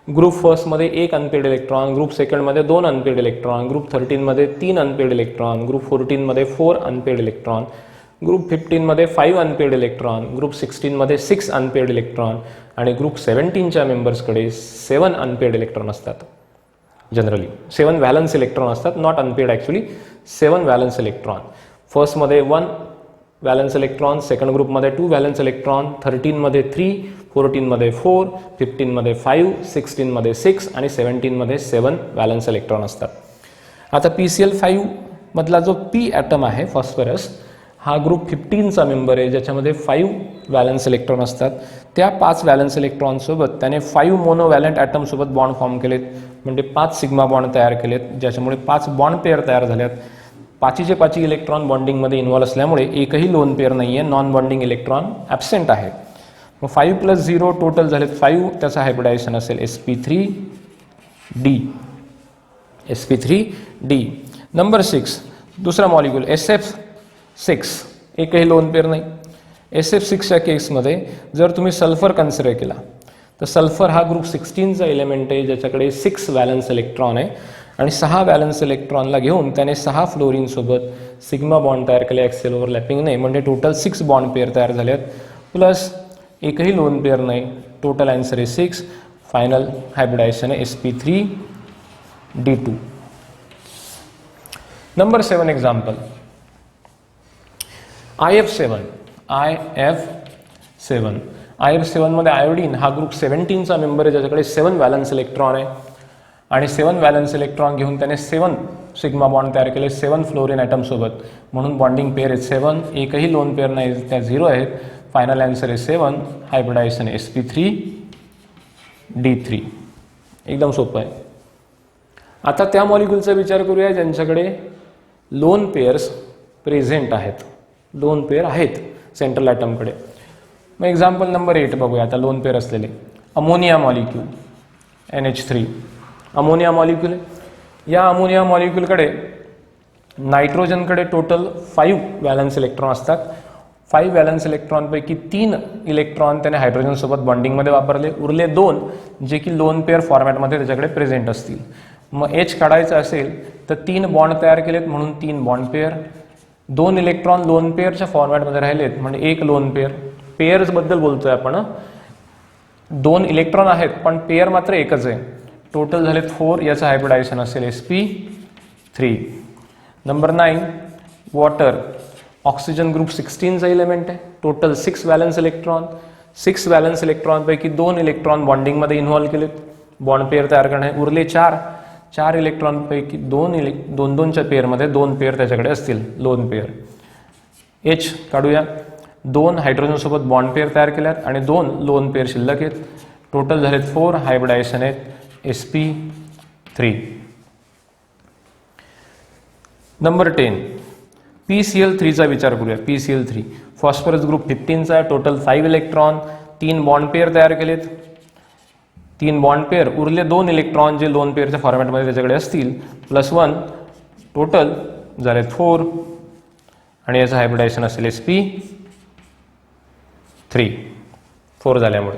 ग्रुप फर्स्टमध्ये 1 अनपेड इलेक्ट्रॉन, ग्रुप सेकंडमध्ये 2 अनपेड इलेक्ट्रॉन, ग्रुप 13मध्ये 3 अनपेड इलेक्ट्रॉन, ग्रुप 14मध्ये 4 अनपेड इलेक्ट्रॉन, ग्रुप 15मध्ये 5 अनपेड इलेक्ट्रॉन, ग्रुप 16मध्ये 6 अनपेड इलेक्ट्रॉन आणि ग्रुप 17च्या मेंबर्सकडे 7 अनपेड इलेक्ट्रॉन असतात. जनरली 7 व्हॅलन्स इलेक्ट्रॉन असतात, not unpaired actually, 7 valence electron. फर्स्टमध्ये 1 व्हॅलन्स इलेक्ट्रॉन, सेकंड ग्रुपमध्ये 2 व्हॅलन्स इलेक्ट्रॉन, 13मध्ये 3, 14मध्ये 4, 15मध्ये 5, 16मध्ये 6 आणि 17मध्ये 7 व्हॅलन्स इलेक्ट्रॉन असतात. आता PCl5 मधला जो P ॲटम आहे फॉस्फरस, हा ग्रुप 15चा मेंबर आहे ज्याच्यामध्ये 5 व्हॅलन्स इलेक्ट्रॉन असतात. त्या 5 व्हॅलन्स इलेक्ट्रॉनसोबत त्याने 5 मोनोव्हॅलंट ॲटमसोबत बॉन्ड फॉर्म केलेत, म्हणजे 5 सिग्मा बॉन्ड तयार केलेत, ज्याच्यामुळे 5 बॉन्ड पेअर तयार झाल्यात. 5चे 5 इलेक्ट्रॉन बॉन्डिंगमध्ये इन्व्हॉल्व असल्यामुळे एकही लोन पेअर नाही आहे, नॉन बॉन्डिंग इलेक्ट्रॉन ॲब्सेंट आहे. मग 5 + 0 टोटल झालेत 5, त्याचा हायब्रिडायझेशन असेल sp3d. नंबर 6, दुसरा मॉलिक्यूल SF6, एकही लोन पेअर नाही. SF6च्या केसमध्ये जर तुम्ही सल्फर कन्सिडर केला तर सल्फर हा ग्रुप 16चा एलिमेंट आहे ज्याच्याकडे 6 व्हॅलन्स इलेक्ट्रॉन आहे आणि 6 व्हॅलन्स इलेक्ट्रॉनला घेऊन त्याने 6 फ्लोरीनसोबत सिग्मा बॉन्ड तयार केले ॲक्सियल ओव्हरलॅपिंग नाही, म्हणजे टोटल 6 बॉन्ड पेअर तयार झाले आहेत, प्लस एकही लोन पेअर नाही. टोटल आन्सर आहे 6, फायनल हायब्रिडायझेशन आहे sp3d2. नंबर 7 एक्झाम्पल, IF7 मध्ये आयोडीन हा ग्रुप 17चा मेंबर आहे ज्याच्याकडे 7 व्हॅलन्स इलेक्ट्रॉन आहे आणि 7 व्हॅलन्स इलेक्ट्रॉन घेऊन त्याने 7 सिग्मा बॉन्ड तयार केले 7 फ्लोरीन ॲटमसोबत, म्हणून बॉन्डिंग पेअर आहे 7, एकही लोन पेअर नाही, त्या 0 आहेत. फायनल आन्सर आहे 7, हायब्रिडायझेशन sp3d3. एकदम सोपं आहे. आता त्या मॉलिक्यूलचा विचार करूया ज्यांच्याकडे लोन पेअर्स प्रेझेंट आहेत, लोन पेअर आहेत सेंट्रल ॲटमकडे. मग एक्झाम्पल नंबर 8 बघूया. आता लोन पेअर असलेले ammonia molecule NH3, ammonia molecule. या अमोनिया मॉलिक्यूलकडे नायट्रोजनकडे टोटल 5 व्हॅलन्स इलेक्ट्रॉन असतात. 5 व्हॅलन्स इलेक्ट्रॉनपैकी 3 इलेक्ट्रॉन त्याने हायड्रोजनसोबत बॉन्डिंगमध्ये वापरले, उरले 2 जे की लोन पेअर फॉर्मॅटमध्ये त्याच्याकडे प्रेझेंट असतील. मग H काढायचं असेल तर 3 बॉन्ड तयार केलेत म्हणून 3 बॉन्ड पेअर, 2 इलेक्ट्रॉन लोन पेअरच्या फॉर्मॅटमध्ये राहिलेत म्हणजे 1 लोन पेअर. पेअर्सबद्दल बोलतोय आपण. 2 इलेक्ट्रॉन आहेत पण पेअर मात्र एकच आहे. टोटल झालेत 4. याचं हायब्रिडायझेशन असेल sp3. Number 9 water. Oxygen group 16चा इलेमेंट आहे. Total 6 valence electron. 6 व्हॅलन्स इलेक्ट्रॉनपैकी 2 इलेक्ट्रॉन बॉन्डिंगमध्ये इन्व्हॉल्व केलेत बॉन्ड पेअर तयार करणे. उरले 4 इलेक्ट्रॉनपैकी 2-2च्या पेअरमध्ये 2 पेअर त्याच्याकडे असतील लोन पेअर. H काढूया. 2 हायड्रोजनसोबत बॉन्ड पेअर तयार केल्यात आणि 2 लोन पेअर शिल्लक आहेत. टोटल झालेत 4. हायब्रिडायझेशन आहेत sp3. नंबर 10 PCl3चा विचार करूया. PCl3 फॉस्फरस ग्रुप 15चा आहे. Total 5 electron. 3 बॉन्ड पेअर तयार केलेत. 3 बॉन्ड पेअर. उरले 2 इलेक्ट्रॉन जे लोन पेअरच्या फॉर्मॅटमध्ये त्याच्याकडे असतील +1. टोटल झालेत 4 आणि याचं हायब्रिडायझेशन असेल sp3. 4 झाल्यामुळे.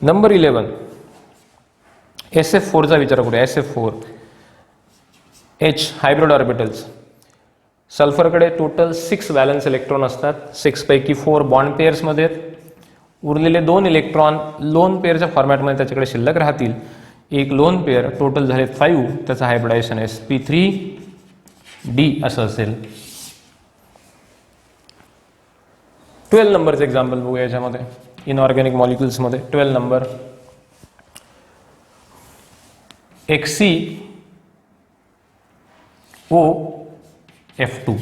नंबर 11 SF4चा विचार करूया. SF4 H hybrid orbitals. सल्फरकडे टोटल 6 व्हॅलन्स इलेक्ट्रॉन असतात. 6 पैकी 4 बॉन्ड पेअर्समध्ये आहेत. उरलेले 2 इलेक्ट्रॉन लोन पेअरच्या फॉर्मॅटमध्ये त्याच्याकडे शिल्लक राहतील. 1 लोन पेअर. टोटल झालेत 5. त्याचं हायब्रिडायझेशन sp3d असं असेल. 12 नंबरचं एक्झाम्पल बघूया याच्यामध्ये. इनऑर्गॅनिक मॉलिक्युल्समध्ये 12 नंबर XCOF2.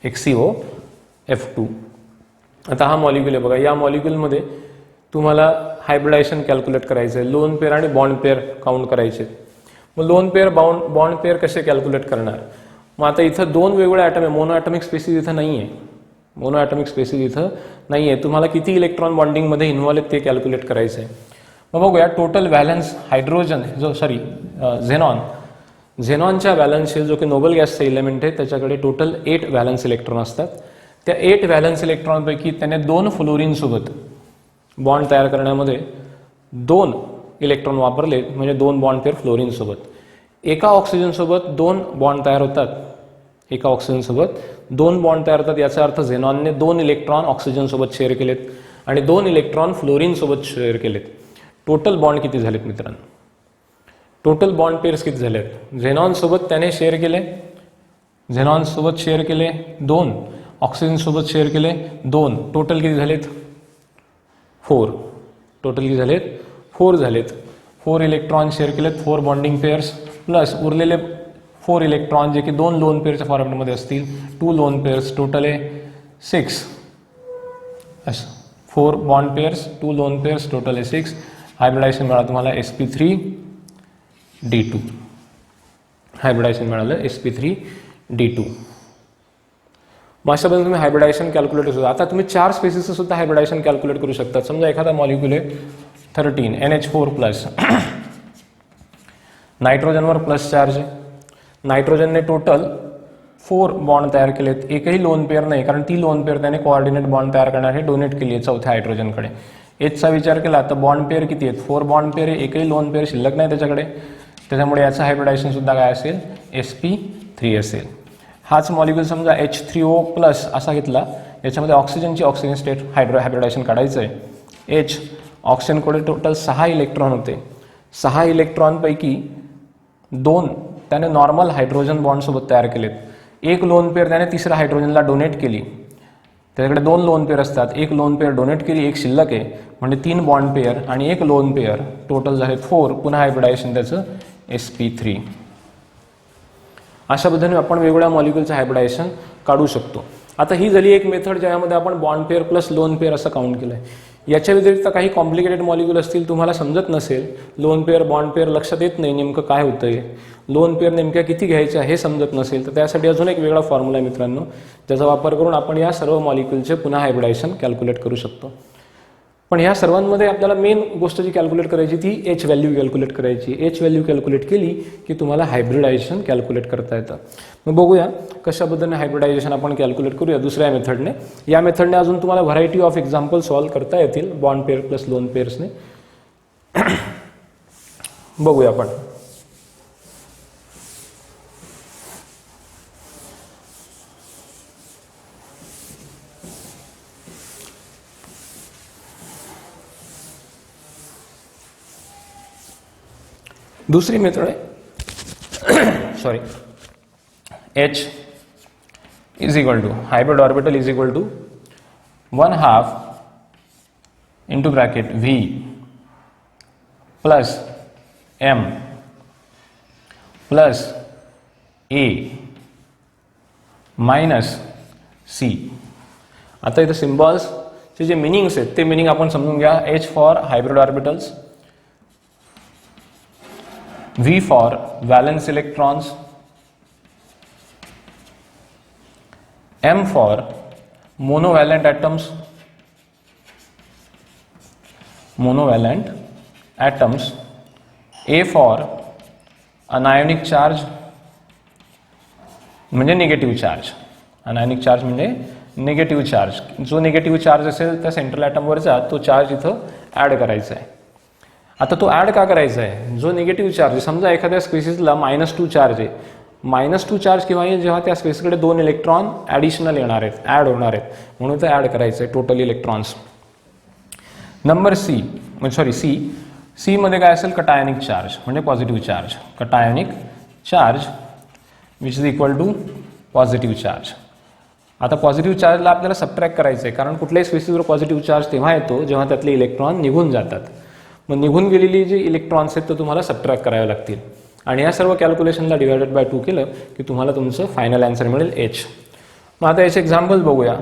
XCOF2. आता हा मॉलिक्युल आहे बघा. या मॉलिक्युलमध्ये तुम्हाला हायब्रिडायझेशन कॅल्क्युलेट करायचं आहे. लोन पेअर आणि बॉन्ड पेअर काउंट करायचे. मग लोन पेअर बॉन्ड पेअर कसे कॅल्क्युलेट करणार? मग आता इथं 2 वेगवेगळे ॲटम आहे. मोनो ॲटॉमिक स्पेसिस इथं नाही आहे. मोनो ॲटॉमिक स्पेसिस इथं नाही आहे. तुम्हाला किती इलेक्ट्रॉन बॉन्डिंगमध्ये इन्व्हॉल्व आहेत ते कॅल्क्युलेट करायचं आहे. मग बघूया टोटल व्हॅलन्स हायड्रोजन झेनॉनच्या व्हॅलन्स शेल जो की नोबल गॅसचा इलेमेंट आहे त्याच्याकडे टोटल 8 व्हॅलन्स इलेक्ट्रॉन असतात. त्या 8 व्हॅलन्स इलेक्ट्रॉनपैकी त्याने 2 फ्लोरीनसोबत बॉन्ड तयार करण्यामध्ये 2 इलेक्ट्रॉन वापरले म्हणजे 2 बॉन्ड पेअर फ्लोरीनसोबत. एका ऑक्सिजनसोबत 2 बॉन्ड तयार होतात. एका ऑक्सिजनसोबत 2 बॉन्ड तयार होतात. याचा अर्थ झेनॉनने 2 इलेक्ट्रॉन ऑक्सिजनसोबत शेअर केलेत आणि 2 इलेक्ट्रॉन फ्लोरीनसोबत शेअर केलेत. टोटल बॉन्ड किती झालेत मित्रांनो? टोटल बॉन्ड पेअर्स किती झालेत? झेनॉनसोबत त्याने शेअर केले. झेनॉनसोबत शेअर केले 2. ऑक्सिजनसोबत शेअर केले 2. टोटल किती झालेत? 4. टोटल किती झालेत? 4 झालेत. 4 इलेक्ट्रॉन शेअर केलेत. 4 बॉन्डिंग पेअर्स प्लस उरलेले 4 इलेक्ट्रॉन जे की 2 लोन पेअरच्या फॉर्मॅटमध्ये असतील. 2 लोन पेअर्स. टोटल आहे 6. असं 4 bond pairs 2 loan pairs. Total आहे 6. हायब्रिडायझेशन मिळालं तुम्हाला sp3d2. हायब्रिडायझेशन मिळालं sp3d2. मग अशा पद्धतीने तुम्ही हायब्रिडायझेशन कॅल्क्युलेट करू शकता. आता तुम्ही 4 स्पेसिसचं सुद्धा हायब्रिडायझेशन कॅल्क्युलेट करू शकता. समजा एखादा मॉलिक्युल आहे 13 NH4+. नायट्रोजनवर प्लस चार्ज आहे. नायट्रोजनने टोटल 4 बॉन्ड तयार केलेत. एकही लोन पेअर नाही कारण ती लोन पेअर त्याने कोऑर्डिनेट बॉन्ड तयार करण्यासाठी डोनेट केली आहे चौथ्या हायड्रोजनकडे. Hचा विचार केला तर बॉन्ड पेअर किती आहेत? 4 बॉन्ड पेअर आहे. एकही लोन पेअर शिल्लक नाही त्याच्याकडे. त्याच्यामुळे याचं हायब्रिडायझेशन सुद्धा काय असेल? sp3 असेल. हाच मॉलिक्युल समजा H3O+ असा घेतला. याच्यामध्ये ऑक्सिजन स्टेट हायब्रिडायझेशन काढायचं आहे. H ऑक्सिजनकडे टोटल 6 इलेक्ट्रॉन होते. 6 इलेक्ट्रॉनपैकी 2 त्याने नॉर्मल हायड्रोजन बॉन्डसोबत तयार केलेत. 1 लोन पेअर त्याने तिसऱ्या हायड्रोजनला डोनेट केली. त्याच्याकडे 2 लोन पेअर असतात. 1 लोन पेअर डोनेट केली, 1 शिल्लक आहे म्हणजे 3 बॉन्ड पेअर आणि 1 लोन पेअर. टोटल झाले 4. पुन्हा हायब्रिडायझेशन त्याचं sp3. अशा पद्धतीने आपण वेगवेगळ्या मॉलिक्युलचं हायब्रिडायझेशन काढू शकतो. आता ही झाली एक मेथड ज्यामध्ये आपण bond pair plus lone pair असं काउंट केलं आहे. याच्या व्यतिरिक्त काही कॉम्प्लिकेटेड मॉलिक्युल असतील, तुम्हाला समजत नसेल, लोन पेअर बॉन्ड पेअर लक्षात येत नाही नेमकं काय होतंय, लोन पेअर नेमक्या किती घ्यायच्या हे समजत नसेल, तर त्यासाठी अजून एक वेगळा फॉर्म्युला आहे मित्रांनो, ज्याचा वापर करून आपण या सर्व मॉलिक्युलचे पुन्हा हायब्रिडायझेशन कॅल्क्युलेट करू शकतो. पण ह्या सर्वांमध्ये आपल्याला मेन गोष्ट जी कॅल्क्युलेट करायची ती H व्हॅल्यू कॅल्क्युलेट करायची. H व्हॅल्यू कॅल्क्युलेट केली की तुम्हाला हायब्रिडायझेशन कॅल्क्युलेट करता येतं. मग बघूया कशा पद्धतीने हायब्रिडायझेशन आपण कॅल्क्युलेट करूया दुसऱ्या मेथडने. या मेथडने अजून तुम्हाला व्हरायटी ऑफ एक्झाम्पल सॉल्व्ह करता येतील बॉन्ड पेअर प्लस लोन पेअर्सने. बघूया आपण. दूसरी मेथड है sorry H is equal to hybrid orbital is equal to 1/2 into bracket V plus M plus A minus C. आता इथं सिम्बॉल्सचे जे मिनिंग्स आहेत ते मिनिंग आपण समजून घ्या. H for hybrid orbitals, V for valence electrons, M for monovalent atoms, A for anionic charge म्हणजे negative charge. Anionic charge म्हणजे निगेटिव्ह चार्ज. जो निगेटिव्ह चार्ज असेल त्या सेंट्रल ॲटमवरचा तो चार्ज इथं ॲड करायचा आहे. आता तो ॲड का करायचा आहे? जो निगेटिव्ह चार्ज, समजा एखाद्या स्पेसिसला -2 चार्ज आहे, -2 चार्ज केव्हा येईल? जेव्हा त्या स्पेसकडे 2 इलेक्ट्रॉन ॲडिशनल येणार आहेत, ॲड होणार आहेत, म्हणून ते ॲड करायचं आहे टोटल इलेक्ट्रॉन्स. नंबर सी मध्ये काय असेल? कटायनिक चार्ज म्हणजे positive charge. Cationic charge which is equal to positive charge. आता पॉझिटिव्ह चार्जला आपल्याला सबट्रॅक्ट करायचं आहे, कारण कुठल्याही स्पेसिसवर पॉझिटिव्ह चार्ज तेव्हा येतो जेव्हा त्यातले इलेक्ट्रॉन निघून जातात. मग निघून गेलेली जी इलेक्ट्रॉन्स आहेत ते तुम्हाला सबट्रॅक्ट करावे लागतील आणि या सर्व कॅल्क्युलेशनला डिवायडेड बाय 2 केलं की तुम्हाला तुमचं फायनल आन्सर मिळेल H. मग आता याचे एक्झाम्पल बघूया.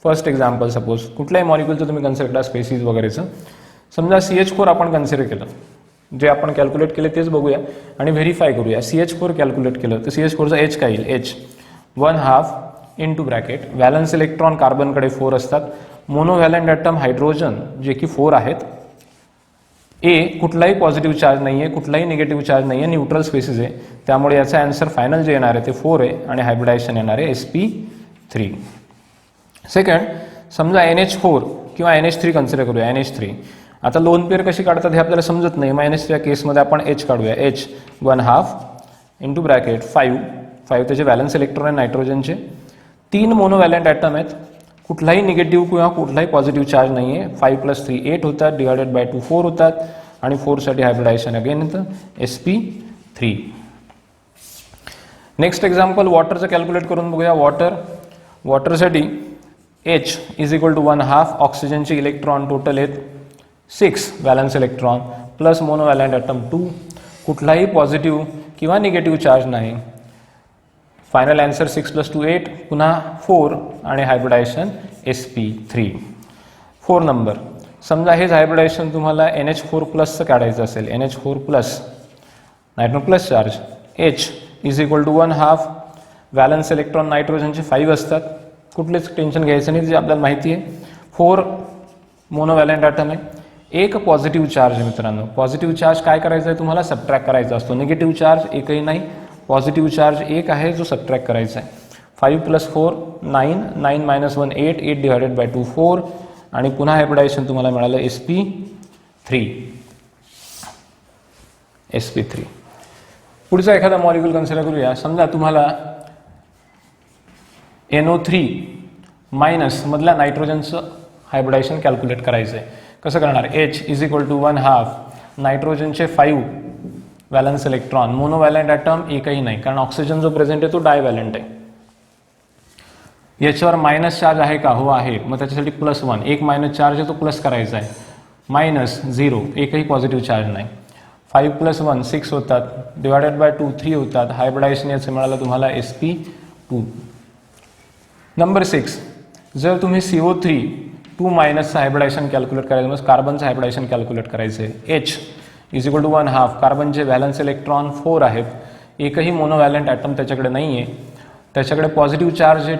फर्स्ट एक्झाम्पल, सपोज कुठल्याही मॉलिक्युलचं तुम्ही कन्सिडर करा, स्पेसिस वगैरेचं. समजा CH4 आपण कन्सिडर केलं, जे आपण कॅल्क्युलेट केले तेच बघूया आणि व्हेरीफाय करूया. CH4 कॅल्क्युलेट केलं तर CH4चा H काय येईल? H 1/2 into bracket valence electron कार्बनकडे 4 असतात, मोनोव्हॅलंट ॲटम हायड्रोजन जे की 4 आहेत, A कुठलाही पॉझिटिव्ह चार्ज नाही आहे, कुठलाही निगेटिव्ह चार्ज नाही आहे, न्यूट्रल स्पेसिस आहे, त्यामुळे याचा आन्सर फायनल जे येणार आहे ते 4 आहे आणि हायब्रिडायझेशन येणार आहे sp3. सेकंड, समजा NH4 किंवा NH3 कन्सिडर करूया. NH3 आता लोन पेअर कशी काढतात हे आपल्याला समजत नाही. -3 या केसमध्ये आपण H काढूया. H 1/2 इंटू ब्रॅकेट 5 त्याचे व्हॅलन्स इलेक्ट्रॉन आहे नायट्रोजनचे, 3 मोनोव्हॅलंट ॲटम आहेत, कुठलाही निगेटिव्ह किंवा कुठलाही पॉझिटिव्ह चार्ज नाही आहे. 5 + 3 8 होतात, डिवायडेड बाय 2 4 होतात आणि 4 साठी हायब्रिडायझेशन अगेन येतं sp3. नेक्स्ट एक्झाम्पल वॉटरचं कॅल्क्युलेट करून बघूया. वॉटरसाठी H इज इक्वल टू 1/2 ऑक्सिजनचे इलेक्ट्रॉन टोटल आहेत 6 व्हॅलन्स इलेक्ट्रॉन प्लस मोनोव्हॅलंट ॲटम 2, कुठलाही पॉझिटिव्ह किंवा निगेटिव्ह चार्ज नाही. फायनल आन्सर 6 + 2 8, पुन्हा 4 आणि हायब्रिडायझेशन sp3. 4 नंबर, समजा हेच हायब्रिडायझेशन तुम्हाला NH4 प्लसचं काढायचं असेल. NH4 plus nitrogen plus charge, H is equal to 1/2 valence electron नायट्रोजनचे 5 असतात, कुठलेच टेन्शन घ्यायचं नाही, जे आपल्याला माहिती आहे. 4 मोनोव्हॅलंट ॲटम आहे, 1 पॉझिटिव्ह चार्ज आहे. मित्रांनो, पॉझिटिव्ह चार्ज काय करायचं आहे? तुम्हाला सबट्रॅक्ट करायचा असतो. निगेटिव्ह चार्ज एकही नाही, पॉझिटिव्ह चार्ज 1 आहे जो सबट्रॅक्ट करायचा आहे. 5 + 4 9, 9 - 1 8, 8 डिवायडेड बाय 2 4 आणि पुन्हा हायब्रिडायझेशन तुम्हाला मिळालं sp3. पुढचा एखादा मॉलिक्यूल कन्सिडर करूया. समजा तुम्हाला NO3- मधल्या नायट्रोजनचं हायब्रिडायझेशन कॅल्क्युलेट करायचं आहे. कसं करणार? H इज इक्वल टू 1/2 नायट्रोजनचे 5 व्हॅलन्स इलेक्ट्रॉन, मोनोव्हॅलंट ॲटम एकही नाही, कारण ऑक्सिजन जो प्रेझेंट आहे तो डायव्हॅलंट आहे. याच्यावर मायनस चार्ज आहे का? हो आहे. मग त्याच्यासाठी +1, एक मायनस चार्ज आहे तो प्लस करायचा आहे. -0, एकही पॉझिटिव्ह चार्ज नाही. 5 + 1 6 होतात, डिवायडेड बाय 2 3 होतात. हायब्रिडायझेशन याचं मिळालं तुम्हाला sp2. नंबर 6, जर तुम्ही CO3 2- हायब्रिडायझेशन कॅल्क्युलेट करायचं, मग कार्बनचं हायब्रिडायझेशन कॅल्क्युलेट करायचं आहे. H इज इक्वल टू 1/2 कार्बनचे व्हॅलन्स इलेक्ट्रॉन 4 आहेत, एकही मोनोव्हॅलंट ॲटम त्याच्याकडे नाही आहे, त्याच्याकडे पॉझिटिव्ह चार्ज आहे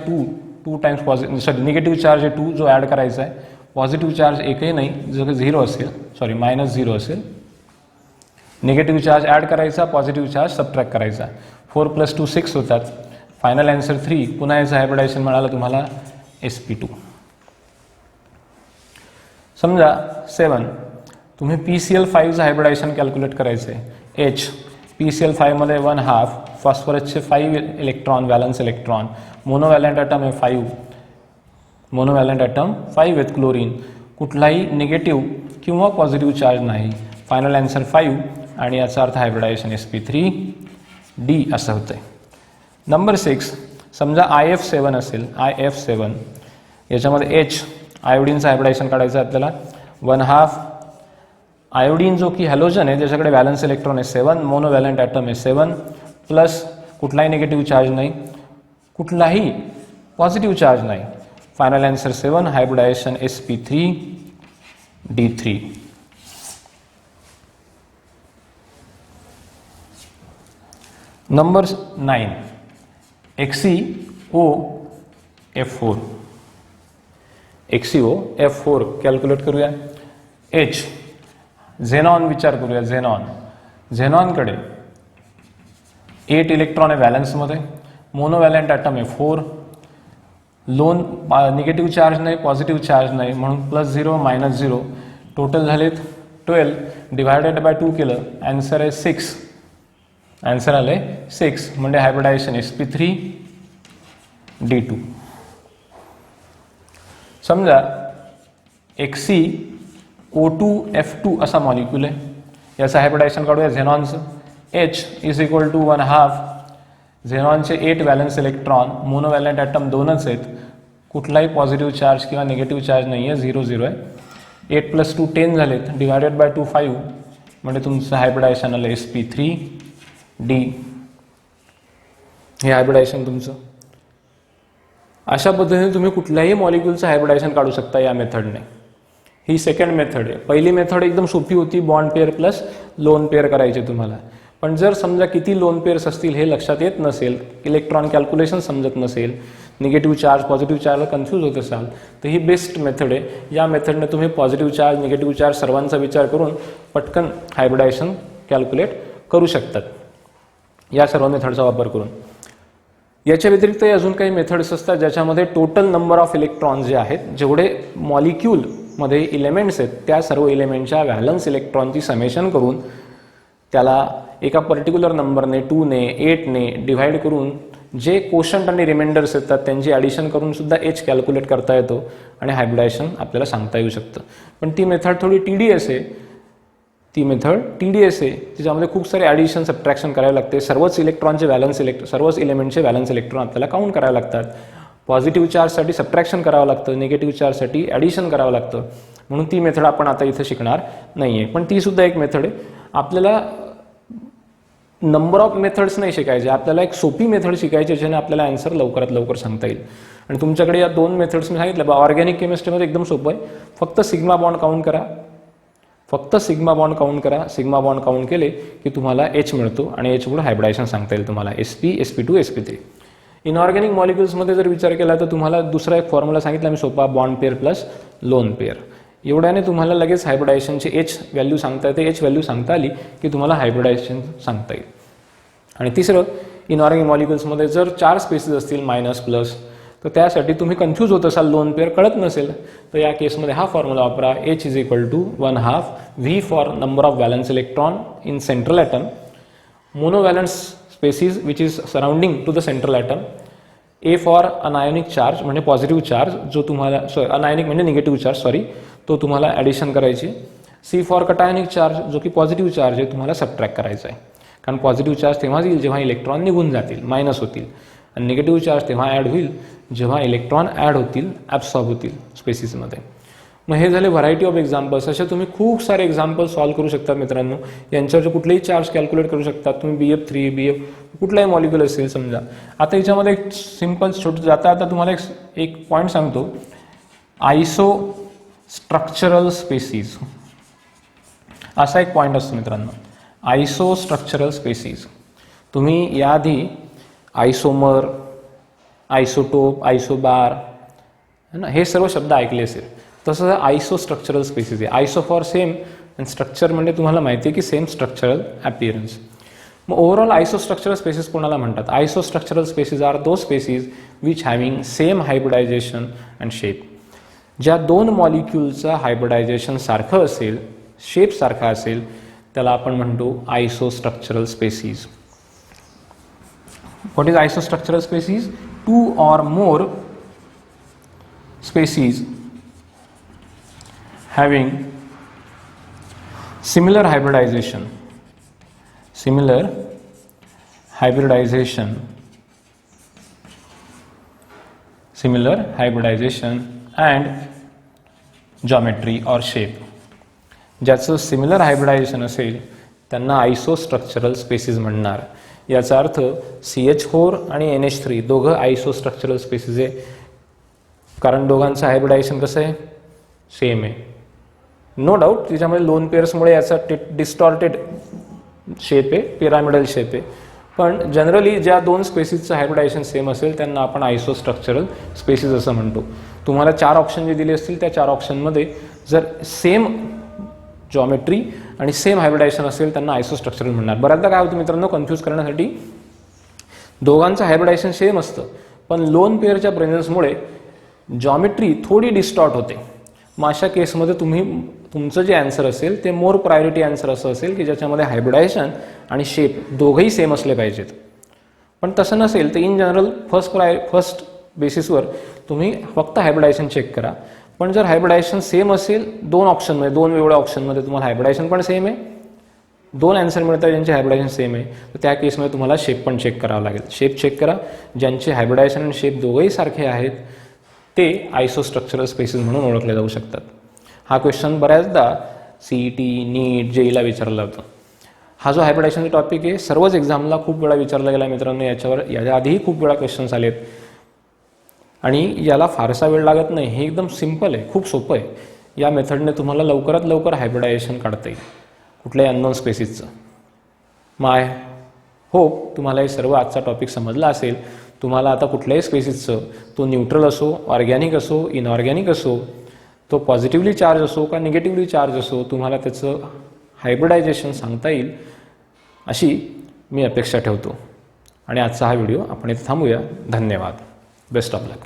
2 टाइम्स निगेटिव्ह चार्ज आहे 2 जो ॲड करायचा आहे. पॉझिटिव्ह चार्ज एकही नाही, जो -0 असेल, -0 असेल. निगेटिव्ह चार्ज ॲड करायचा, पॉझिटिव्ह चार्ज सबट्रॅक्ट करायचा. 4 + 2 6 होतात. फायनल आन्सर 3, पुन्हा याचं हायब्रिडायझेशन मिळालं तुम्हाला sp2. समजा 7, तुम्ही PCl5चं हायब्रिडायझेशन कॅल्क्युलेट करायचं आहे. H PCl5 मध्ये 1/2 फॉस्फरसचे 5 electron valence electron, monovalent item आहे 5, मोनोव्हॅलंट ॲटम 5 आहेत क्लोरीन, कुठलाही निगेटिव्ह किंवा पॉझिटिव्ह चार्ज नाही. फायनल आन्सर 5, आणि याचा अर्थ हायब्रिडायझेशन sp3d असं होतंय. नंबर 6, समजा IF7 असेल, IF7 याच्यामध्ये H आयोडीनचं हायब्रिडायझेशन काढायचं आहे आपल्याला. 1/2 आयोडीन जो की हॅलोजन आहे त्याच्याकडे व्हॅलन्स इलेक्ट्रॉन आहे 7, मोनोव्हॅलंट ॲटम आहे 7 प्लस कुठलाही निगेटिव्ह चार्ज नाही, कुठलाही पॉझिटिव्ह चार्ज नाही. Final answer 7, hybridisation sp3d3. Number 9, XeOF4. XeOF4 calculate करूया. H झेनॉन विचार करूया. झेनॉनकडे 8 इलेक्ट्रॉन आहे व्हॅलन्समध्ये, मोनोव्हॅलंट ॲटम आहे 4, लोन निगेटिव्ह चार्ज नाही, पॉझिटिव्ह चार्ज नाही, म्हणून +0 -0 टोटल झालेत 12. डिवायडेड बाय 2 केलं, आन्सर आहे 6. आन्सर आलं आहे 6, म्हणजे हायब्रिडायझेशन sp3d2. समजा XeO2F2 असा मॉलिक्यूल आहे, याचं हायब्रिडायझेशन काढूया झेनॉनचं. H इज इक्वल टू 1/2 झेनॉनचे 8 व्हॅलन्स इलेक्ट्रॉन, मोनोव्हॅलंट ॲटम 2च आहेत, कुठलाही पॉझिटिव्ह चार्ज किंवा निगेटिव्ह चार्ज नाही आहे, 0 आहे. 8 + 2 10 झालेत, डिवायडेड बाय 2 5, म्हणजे तुमचं हायब्रिडायझेशन आलं sp3d. हे हायब्रिडायझेशन तुमचं. अशा पद्धतीने तुम्ही कुठल्याही मॉलिक्यूलचं हायब्रिडायझेशन काढू शकता या मेथडने. ही सेकंड मेथड आहे. पहिली मेथड एकदम सोपी होती, bond pair plus lone pair करायचे तुम्हाला. पण जर समजा किती लोन पेअर्स असतील हे लक्षात येत नसेल, इलेक्ट्रॉन कॅल्क्युलेशन समजत नसेल, निगेटिव्ह चार्ज पॉझिटिव्ह चार्जला कन्फ्यूज होत असाल, तर ही बेस्ट मेथड आहे. या मेथडने तुम्ही पॉझिटिव्ह चार्ज निगेटिव्ह चार्ज सर्वांचा विचार करून पटकन हायब्रिडायझेशन कॅल्क्युलेट करू शकतात या सर्व मेथडचा वापर करून. याच्या व्यतिरिक्त अजून काही मेथड्स असतात ज्याच्यामध्ये टोटल नंबर ऑफ इलेक्ट्रॉन जे आहेत, जेवढे मॉलिक्यूलमध्ये इलेमेंट्स आहेत त्या सर्व इलेमेंटच्या व्हॅलन्स इलेक्ट्रॉनची समेशन करून त्याला एका पर्टिक्युलर नंबरने 2 ने 8 ने डिव्हाइड करून जे कोशंट आणि रिमाइंडर्स येतात त्यांची ॲडिशन करून सुद्धा H कॅल्क्युलेट करता येतो आणि हायब्रिडायझेशन आपल्याला सांगता येऊ शकतं. पण ती मेथड थोडी TDS आहे. त्याच्यामध्ये खूप सारे ॲडिशन सबट्रॅक्शन करावे लागते. सर्वच इलेमेंटचे व्हॅलन्स इलेक्ट्रॉन आपल्याला काउंट करावे लागतात. पॉझिटिव्ह चार्जसाठी सबट्रॅक्शन करावं लागतं, निगेटिव्ह चार्जसाठी ॲडिशन करावं लागतं. म्हणून ती मेथड आपण आता इथं शिकणार नाही आहे. पण ती सुद्धा एक मेथड आहे. आपल्याला नंबर ऑफ मेथड्स नाही शिकायचे, आपल्याला एक सोपी मेथड शिकायची ज्याने आपल्याला आन्सर लवकरात लवकर सांगता येईल. आणि तुमच्याकडे या 2 मेथड्स मी सांगितलं. ऑर्गॅनिक केमिस्ट्रीमध्ये एकदम सोपं आहे. फक्त सिग्मा बॉन्ड काउंट करा. सिग्मा बॉन्ड काउंट केले की तुम्हाला H मिळतो आणि H पुढे हायब्रिडायझेशन सांगता येईल तुम्हाला sp, sp2, sp3. इनऑर्गॅनिक मॉलिक्युल्समध्ये जर विचार केला तर तुम्हाला दुसरा एक फॉर्म्युला सांगितला मी सोपा, bond pair plus lone pair. एवढ्याने तुम्हाला लगेच हायब्रिडायझेशनची H व्हॅल्यू सांगता येते. H व्हॅल्यू सांगता आली की तुम्हाला हायब्रिडायझेशन सांगता येईल. आणि तिसरं, इनऑर्गॅनिक मॉलिक्युल्समध्ये जर 4 स्पेसिस असतील मायनस प्लस, तर त्यासाठी तुम्ही कन्फ्यूज होत असाल, लोन पेअर कळत नसेल, तर या केसमध्ये हा फॉर्म्युला वापरा. H is equal to 1/2 V for number of valence electron in central atom, monovalence species which is surrounding to the central atom, A for anionic charge म्हणजे पॉझिटिव्ह चार्ज जो तुम्हाला अनायोनिक म्हणजे निगेटिव्ह चार्ज तो तुम्हाला addition करायची, C for कटायोनिक charge जो की positive charge आहे तुम्हाला सबट्रॅक्ट करायचा आहे. कारण पॉझिटिव्ह चार्ज तेव्हा येईल जेव्हा इलेक्ट्रॉन निघून जातील, मायनस होतील, आणि निगेटिव्ह चार्ज तेव्हा ॲड होईल जेव्हा इलेक्ट्रॉन ॲड होतील, ॲब्सॉर्ब होतील स्पेसिसमध्ये. मग हे झाले व्हरायटी ऑफ एक्झाम्पल्स. असे तुम्ही खूप सारे एक्झाम्पल्स सॉल्व्ह करू शकता मित्रांनो. यांच्यावर कुठलेही चार्ज कॅल्क्युलेट करू शकता तुम्ही. BF3 BF कुठलाही मॉलिक्युल असेल समजा. आता याच्यामध्ये एक सिम्पल छोटं जाता तुम्हाला एक पॉईंट सांगतो. आयसो स्ट्रक्चरल स्पेसिस असा एक पॉईंट असतो मित्रांनो. आयसो स्ट्रक्चरल स्पेसिस तुम्ही याआधी आयसोमर, आयसोटोप, आयसोबार हे सर्व शब्द ऐकले असेल. तसं आयसो स्ट्रक्चरल स्पेसिस आहे. आयसो फॉर सेम आणि स्ट्रक्चर म्हणजे तुम्हाला माहिती आहे की सेम स्ट्रक्चरल अपीअरन्स. मग ओव्हरऑल आयसो स्ट्रक्चरल स्पेसिस कोणाला म्हणतात? आयसो स्ट्रक्चरल स्पेसिस आर दो species which having same hybridization and shape. ज्या 2 मॉलिक्यूलचं हायब्रिडायझेशन सारखं असेल, शेप सारखा असेल, त्याला आपण म्हणतो iso structural species. What is iso structural species? 2 or more species having similar hybridization similar hybridization and geometry और शेप. ज्याचं सिमिलर हायब्रिडायझेशन असेल त्यांना आयसोस्ट्रक्चरल स्पेसिस म्हणणार. याचा अर्थ CH4 आणि NH3 दोघं आयसोस्ट्रक्चरल स्पेसिस आहे, कारण दोघांचं हायब्रिडायझेशन कसं आहे, सेम आहे. नो डाऊट त्याच्यामध्ये लोन पेअर्समुळे याचा डिस्टॉर्टेड शेप आहे, पिरामिडल शेप आहे, पण जनरली ज्या दोन स्पेसिसचं हायब्रिडायझेशन सेम असेल त्यांना आपण आयसोस्ट्रक्चरल स्पेसिस असं म्हणतो. तुम्हाला 4 ऑप्शन जे दिले असतील त्या 4 ऑप्शनमध्ये जर सेम जॉमेट्री आणि सेम हायब्रिडायझेशन असेल त्यांना आयसोस्ट्रक्चरल म्हणणार. बऱ्याचदा काय होतं मित्रांनो, कन्फ्यूज करण्यासाठी दोघांचं हायब्रिडायझेशन सेम असतं पण लोन पेअरच्या प्रेझन्समुळे जॉमेट्री थोडी डिस्टॉर्ट होते. मग अशा केसमध्ये तुमचं जे आन्सर असेल ते मोर प्रायोरिटी आन्सर असं असेल की ज्याच्यामध्ये हायब्रिडायझेशन आणि शेप दोघंही सेम असले पाहिजेत. पण तसं नसेल तर इन जनरल फर्स्ट बेसिसवर तुम्ही फक्त हायब्रिडायझेशन चेक करा. पण जर हायब्रिडायझेशन सेम असेल 2 ऑप्शनमध्ये, 2 वेगवेगळ्या ऑप्शनमध्ये तुम्हाला हायब्रिडायझेशन पण सेम आहे, 2 आन्सर मिळतात ज्यांचे हायब्रिडायझेशन सेम आहे, तर त्या केसमध्ये तुम्हाला शेप पण चेक करावं लागेल. शेप चेक करा, ज्यांचे हायब्रिडायझेशन आणि शेप दोघंही सारखे आहेत ते आयसोस्ट्रक्चरल स्पेसिस म्हणून ओळखले जाऊ शकतात. हा क्वेश्चन बऱ्याचदा CET, नीट, JEEला विचारला जातो. हा जो हायब्रिडायझेशनचा टॉपिक आहे सर्वच एक्झामला खूप वेळा विचारला गेला मित्रांनो. याच्या आधीही खूप वेळा क्वेश्चन्स आलेत आणि याला फारसा वेळ लागत नाही. हे एकदम सिम्पल आहे, खूप सोपं आहे. या मेथडने तुम्हाला लवकरात लवकर हायब्रिडायझेशन काढता येईल कुठल्याही अननोन स्पेसिसचं. माय होप तुम्हाला हे सर्व आजचा टॉपिक समजला असेल. तुम्हाला आता कुठल्याही स्पेसिसचं, तो न्यूट्रल असो, ऑर्गॅनिक असो, इनऑर्गॅनिक असो, तो पॉझिटिव्हली चार्ज असो का निगेटिव्हली चार्ज असो, तुम्हाला त्याचं हायब्रिडायझेशन सांगता येईल अशी मी अपेक्षा ठेवतो. आणि आजचा हा व्हिडिओ आपण इथे थांबूया. धन्यवाद. Best of luck.